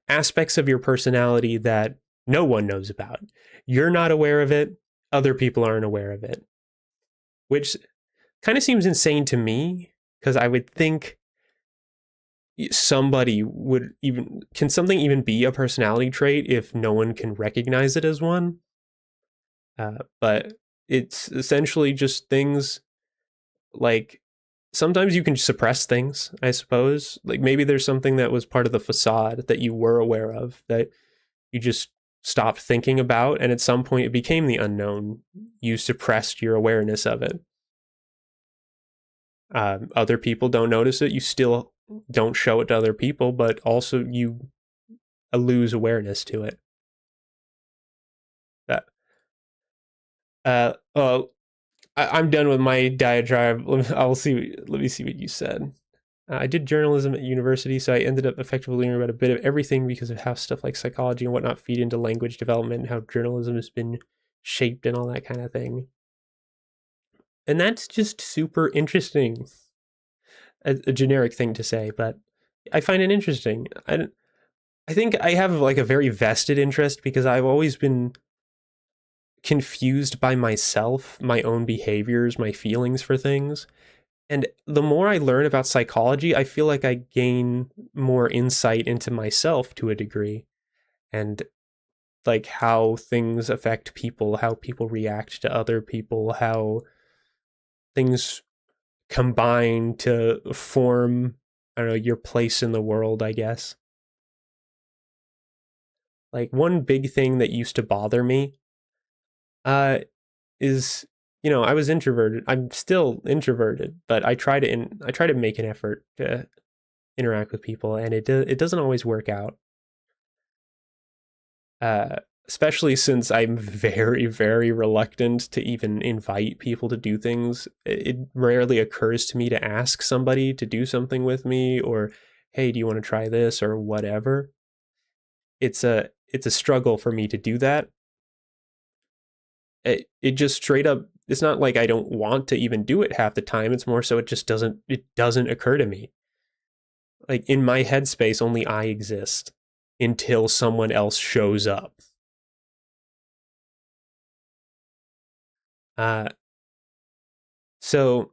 Speaker 1: aspects of your personality that no one knows about. You're not aware of it. Other people aren't aware of it, which kind of seems insane to me, because I would think somebody would even, can something even be a personality trait if no one can recognize it as one? But it's essentially just things like, sometimes you can suppress things, I suppose. Like maybe there's something that was part of the facade that you were aware of that you just stopped thinking about, and at some point it became the unknown. You suppressed your awareness of it. Other people don't notice it. You still don't show it to other people, but also you lose awareness to it. That. Oh, I'm done with my diatribe. I'll see. Let me see what you said. I did journalism at university, so I ended up effectively learning about a bit of everything because of how stuff like psychology and whatnot feed into language development and how journalism has been shaped and all that kind of thing. And that's just super interesting. A generic thing to say, but I find it interesting. I think I have like a very vested interest because I've always been confused by myself, my own behaviors, my feelings for things. And the more I learn about psychology, I feel like I gain more insight into myself to a degree, and like how things affect people, how people react to other people, how things combine to form, I don't know, your place in the world, I guess. Like one big thing that used to bother me uh is, I was introverted. I'm still introverted, but I try to make an effort to interact with people, and it doesn't always work out. Uh, Especially since I'm very, very reluctant to even invite people to do things. It rarely occurs to me to ask somebody to do something with me, or hey, do you want to try this or whatever. It's a struggle for me to do that. It just straight up, it's not like I don't want to even do it half the time. It's more so it doesn't occur to me. Like in my headspace, only I exist until someone else shows up. Uh, so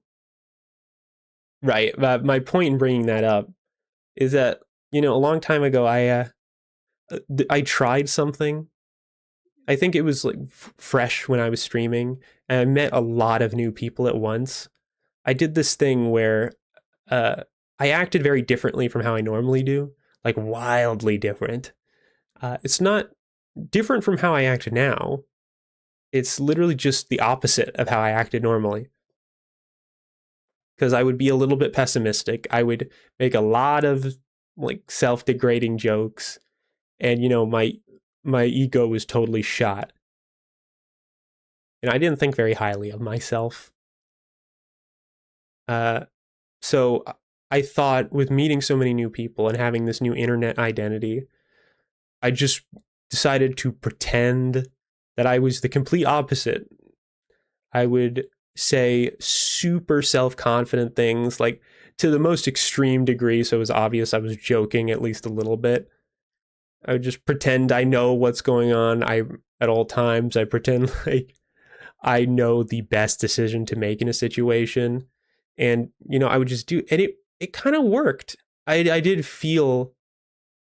Speaker 1: right, my point in bringing that up is that a long time ago I tried something. I think it was like fresh when I was streaming, and I met a lot of new people at once. I did this thing where uh, I acted very differently from how I normally do, like wildly different. It's not different from how I act now. It's literally just the opposite of how I acted normally. Because I would be a little bit pessimistic. I would make a lot of like self-degrading jokes, and my ego was totally shot, and I didn't think very highly of myself. Uh, so I thought with meeting so many new people and having this new internet identity, I just decided to pretend that I was the complete opposite. I would say super self confident things, like to the most extreme degree. So it was obvious I was joking at least a little bit. I would just pretend I know what's going on. At all times, I pretend like I know the best decision to make in a situation. And, I would just do, and it kind of worked. I did feel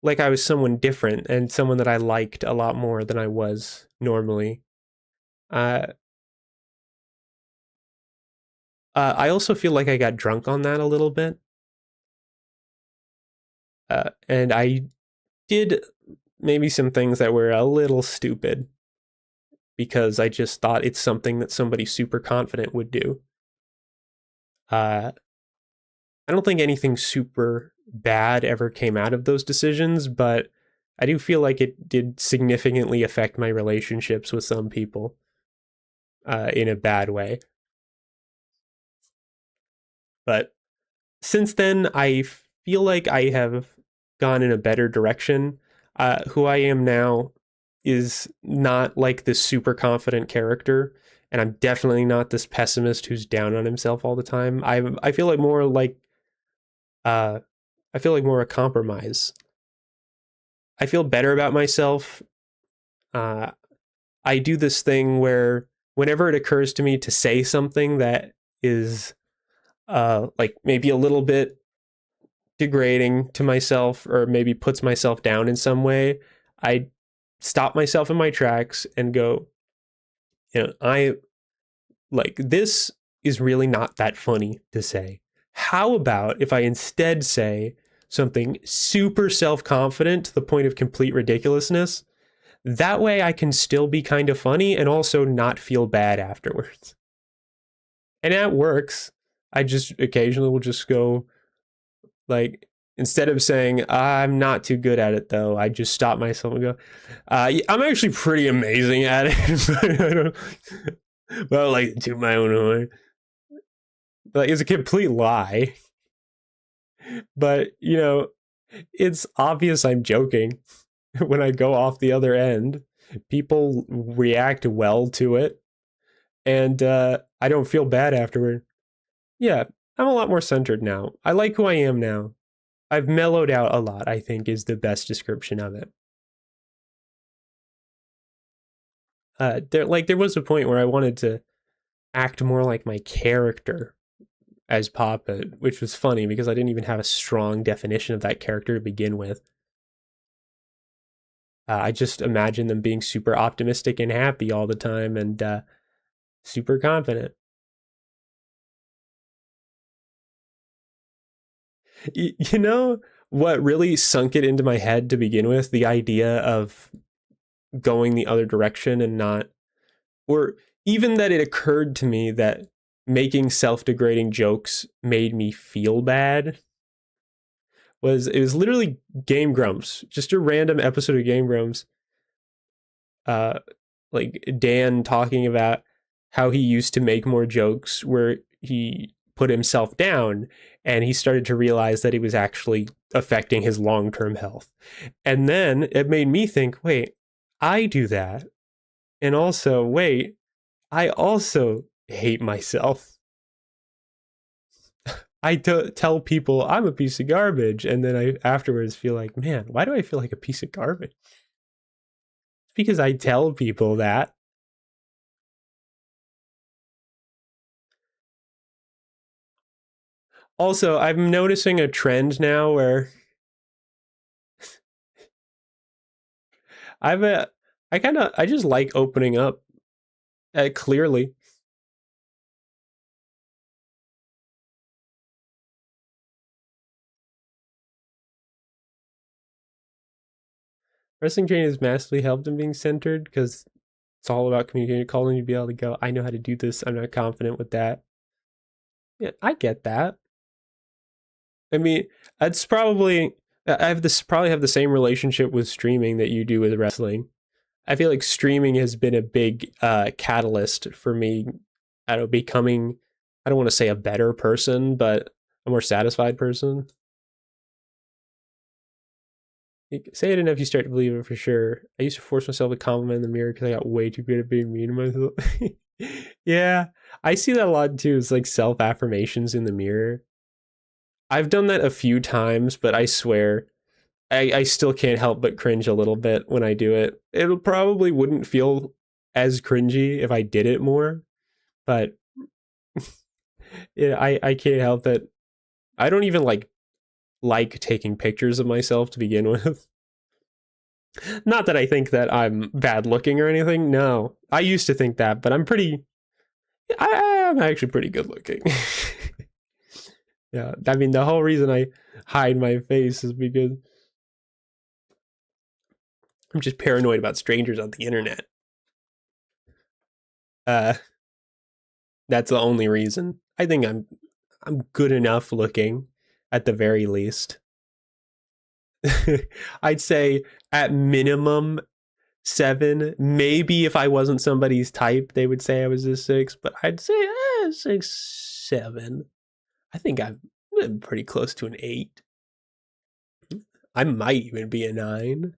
Speaker 1: like I was someone different and someone that I liked a lot more than I was normally. Uh, I also feel like I got drunk on that a little bit. And I did maybe some things that were a little stupid because I just thought it's something that somebody super confident would do. Uh, I don't think anything super bad ever came out of those decisions, but I do feel like it did significantly affect my relationships with some people in a bad way. But since then, I feel like I have gone in a better direction. Who I am now is not like this super confident character, and I'm definitely not this pessimist who's down on himself all the time. I feel like more like uh, I feel like more a compromise. I feel better about myself. Uh, I do this thing where whenever it occurs to me to say something that is like maybe a little bit degrading to myself or maybe puts myself down in some way, I stop myself in my tracks and go, I like this is really not that funny to say. How about if I instead say something super self confident to the point of complete ridiculousness? That way I can still be kind of funny and also not feel bad afterwards. And that works. I just occasionally will just go, like, instead of saying I'm not too good at it though, I just stop myself and go, I'm actually pretty amazing at it. But I don't, well, like to my own horn. Like it's a complete lie. But it's obvious I'm joking when I go off the other end. People react well to it, and I don't feel bad afterward. Yeah, I'm a lot more centered now. I like who I am now. I've mellowed out a lot, I think, is the best description of it. There was a point where I wanted to act more like my character as Poppet, which was funny because I didn't even have a strong definition of that character to begin with. I just imagined them being super optimistic and happy all the time and super confident. You know what really sunk it into my head to begin with? The idea of going the other direction and not, or even that it occurred to me that making self-degrading jokes made me feel bad it was literally Game Grumps, just a random episode of Game Grumps. Uh, like Dan talking about how he used to make more jokes where he put himself down and he started to realize that it was actually affecting his long-term health. And then it made me think, wait, I do that. And also, wait, I also hate myself. Tell people I'm a piece of garbage, and then I afterwards feel like, man, why do I feel like a piece of garbage? It's because I tell people that. Also, I'm noticing a trend now where I've a, I just like opening up clearly. Wrestling training has massively helped in being centered because it's all about communicating, calling you to be able to go, I know how to do this. I'm not confident with that. Yeah, I get that. I mean, it's probably I have this probably have the same relationship with streaming that you do with wrestling. I feel like streaming has been a big catalyst for me. I don't becoming. I don't want to say a better person, but a more satisfied person. Say it enough, you start to believe it for sure. I used to force myself to compliment in the mirror because I got way too good at being mean to myself. Yeah, I see that a lot too. It's like self affirmations in the mirror. I've done that a few times, but I swear I still can't help but cringe a little bit when I do it. It probably wouldn't feel as cringy if I did it more, but yeah, I can't help it. I don't even like taking pictures of myself to begin with. Not that I think that I'm bad looking or anything. No, I used to think that, but I'm actually pretty good looking. Yeah, I mean, the whole reason I hide my face is because I'm just paranoid about strangers on the internet. Uh, that's the only reason. I think I'm good enough looking, at the very least. I'd say at minimum 7. Maybe if I wasn't somebody's type, they would say I was a 6, but I'd say 6, 7. I think I'm pretty close to an 8. I might even be a 9.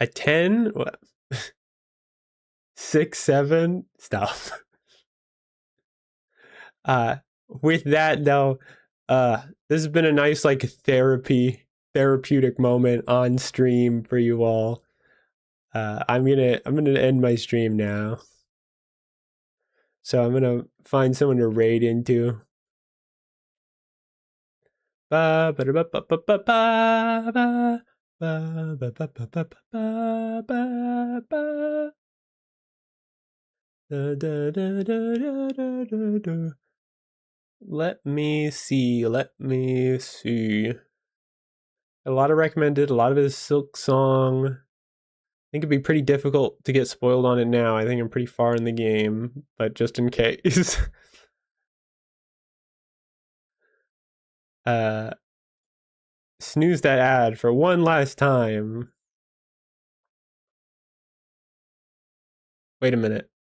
Speaker 1: A 10? What? 6, 7? Stop. Uh, with that though, this has been a nice like therapeutic moment on stream for you all. I'm gonna end my stream now. So I'm gonna find someone to raid into. Ba ba ba ba ba ba ba ba ba ba ba ba ba ba ba. Da, da, da, da, da, da, da. Let me see. Let me see. A lot of recommended. A lot of it is Silk Song. I think it'd be pretty difficult to get spoiled on it now. I think I'm pretty far in the game, but just in case. uh, snooze that ad for one last time. Wait a minute.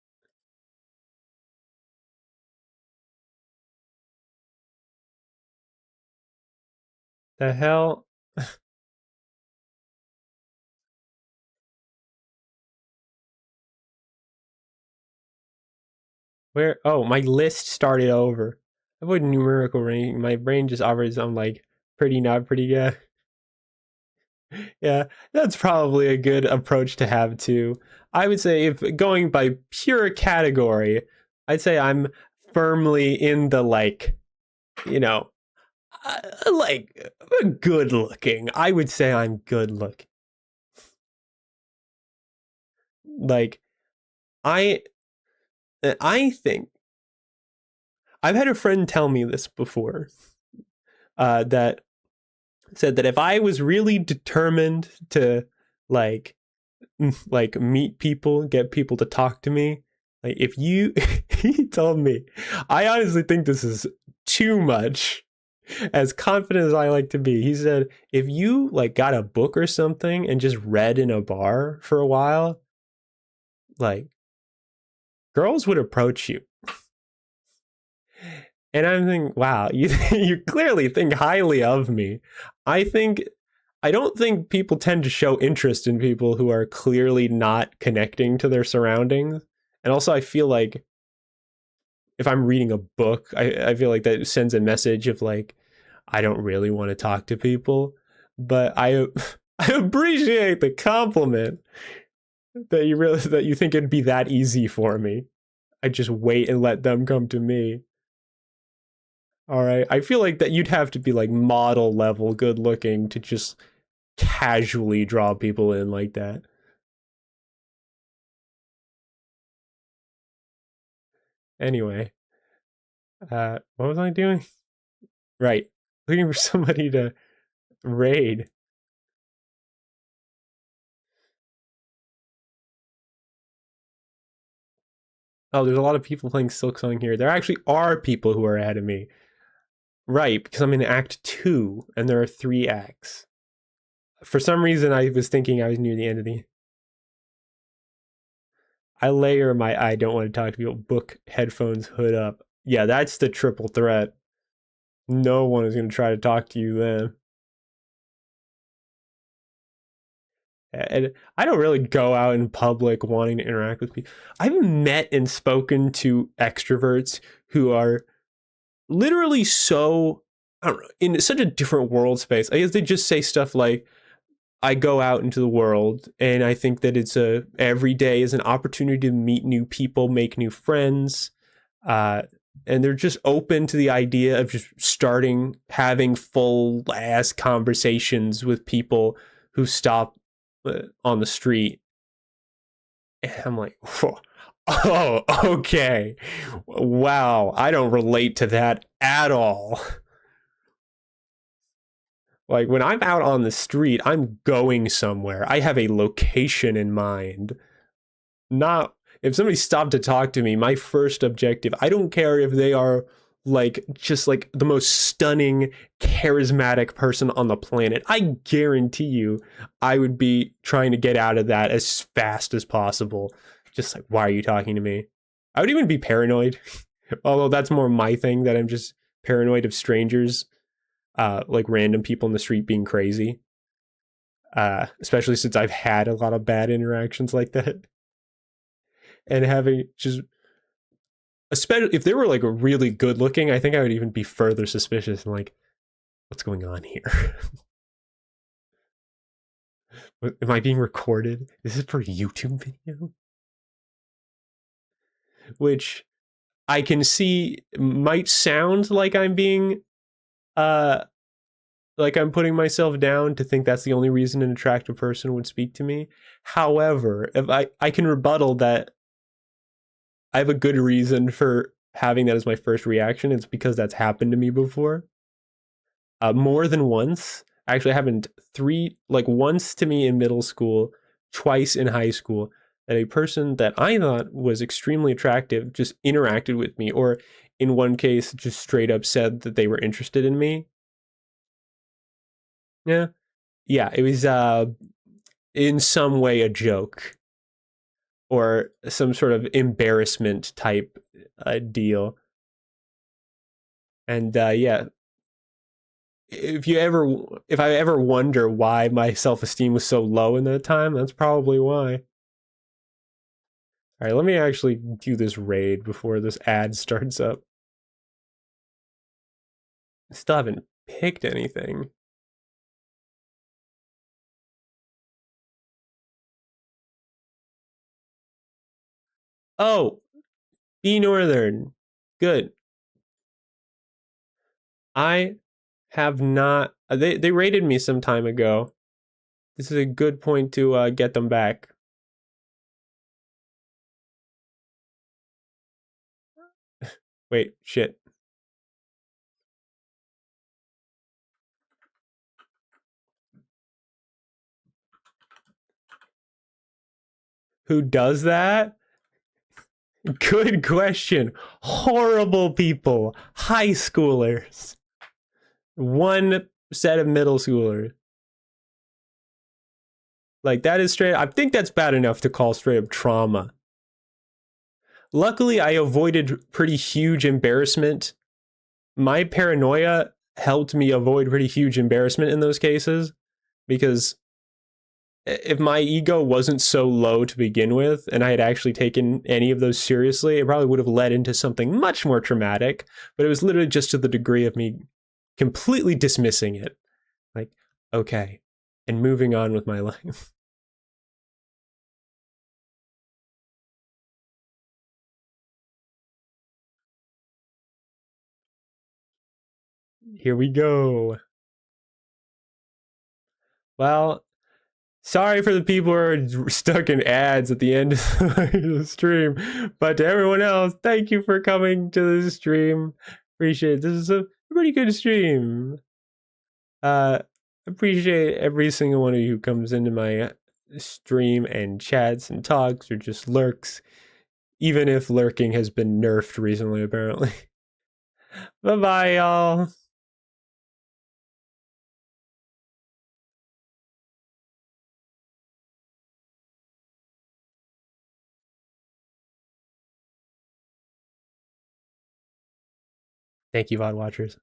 Speaker 1: The hell? Where? Oh, my list started over. I put numerical ranking. My brain just operates on like pretty, not pretty. Yeah, yeah. That's probably a good approach to have too. I would say if going by pure category, I'd say I'm firmly in the you know, like good looking. I would say I'm good looking. Like I, I think I've had a friend tell me this before. That said that if I was really determined to like meet people, get people to talk to me, like if you he told me, I honestly think this is too much. As confident as I like to be, he said, if you like got a book or something and just read in a bar for a while, like girls would approach you. And I'm thinking, wow, you clearly think highly of me. I think I don't think people tend to show interest in people who are clearly not connecting to their surroundings. And also, I feel like if I'm reading a book, I feel like that sends a message of like, I don't really want to talk to people. But I appreciate the compliment that you think it'd be that easy for me. I just wait and let them come to me. All right. I feel like that you'd have to be like model level good looking to just casually draw people in like that. Anyway, what was I doing? Right. Looking for somebody to raid. Oh, there's a lot of people playing Silk Song here. There actually are people who are ahead of me. Right, because I'm in Act 2, and there are 3 acts. For some reason, I was thinking I was near the end of the. I layer my I don't want to talk to people, book, headphones, hood up. Yeah, that's the triple threat. No one is going to try to talk to you then. And I don't really go out in public wanting to interact with people. I've met and spoken to extroverts who are literally so, I don't know, in such a different world space. I guess they just say stuff like, I go out into the world and I think that every day is an opportunity to meet new people, make new friends. Uh, and they're just open to the idea of just having full ass conversations with people who stop on the street. And I'm like, whoa. Oh, okay. Wow. I don't relate to that at all. Like when I'm out on the street, I'm going somewhere. I have a location in mind. Not if somebody stopped to talk to me, my first objective, I don't care if they are like just like the most stunning, charismatic person on the planet. I guarantee you I would be trying to get out of that as fast as possible. Just like, why are you talking to me? I would even be paranoid. Although that's more my thing, that I'm just paranoid of strangers, like random people in the street being crazy. Especially since I've had a lot of bad interactions like that. And having just, especially if they were like really good looking, I think I would even be further suspicious and like, what's going on here? Am I being recorded? Is this for a YouTube video? Which I can see might sound like I'm being uh like I'm putting myself down to think that's the only reason an attractive person would speak to me. However, if I can rebuttal that I have a good reason for having that as my first reaction. It's because that's happened to me before. More than once. Actually, it happened once to me in middle school, twice in high school, that a person that I thought was extremely attractive just interacted with me, or in one case, just straight up said that they were interested in me. Yeah. Yeah, it was in some way a joke or some sort of embarrassment type deal. And yeah, if I ever wonder why my self-esteem was so low in that time, that's probably why. All right, let me actually do this raid before this ad starts up. I still haven't picked anything. Oh, B Northern. Good. I have not. They raided me some time ago. This is a good point to get them back. Wait, shit. Who does that? Good question. Horrible people. High schoolers. One set of middle schoolers. Like that is straight. I think that's bad enough to call straight up trauma. Luckily, I avoided pretty huge embarrassment. My paranoia helped me avoid pretty huge embarrassment in those cases, because if my ego wasn't so low to begin with and I had actually taken any of those seriously, it probably would have led into something much more traumatic. But it was literally just to the degree of me completely dismissing it. Like, okay, and moving on with my life. Here we go. Well, sorry for the people who are stuck in ads at the end of the stream, but to everyone else, thank you for coming to the stream. Appreciate it. This is a pretty good stream. Appreciate every single one of you who comes into my stream and chats and talks or just lurks, even if lurking has been nerfed recently, apparently. Bye bye, y'all. Thank you, VOD watchers.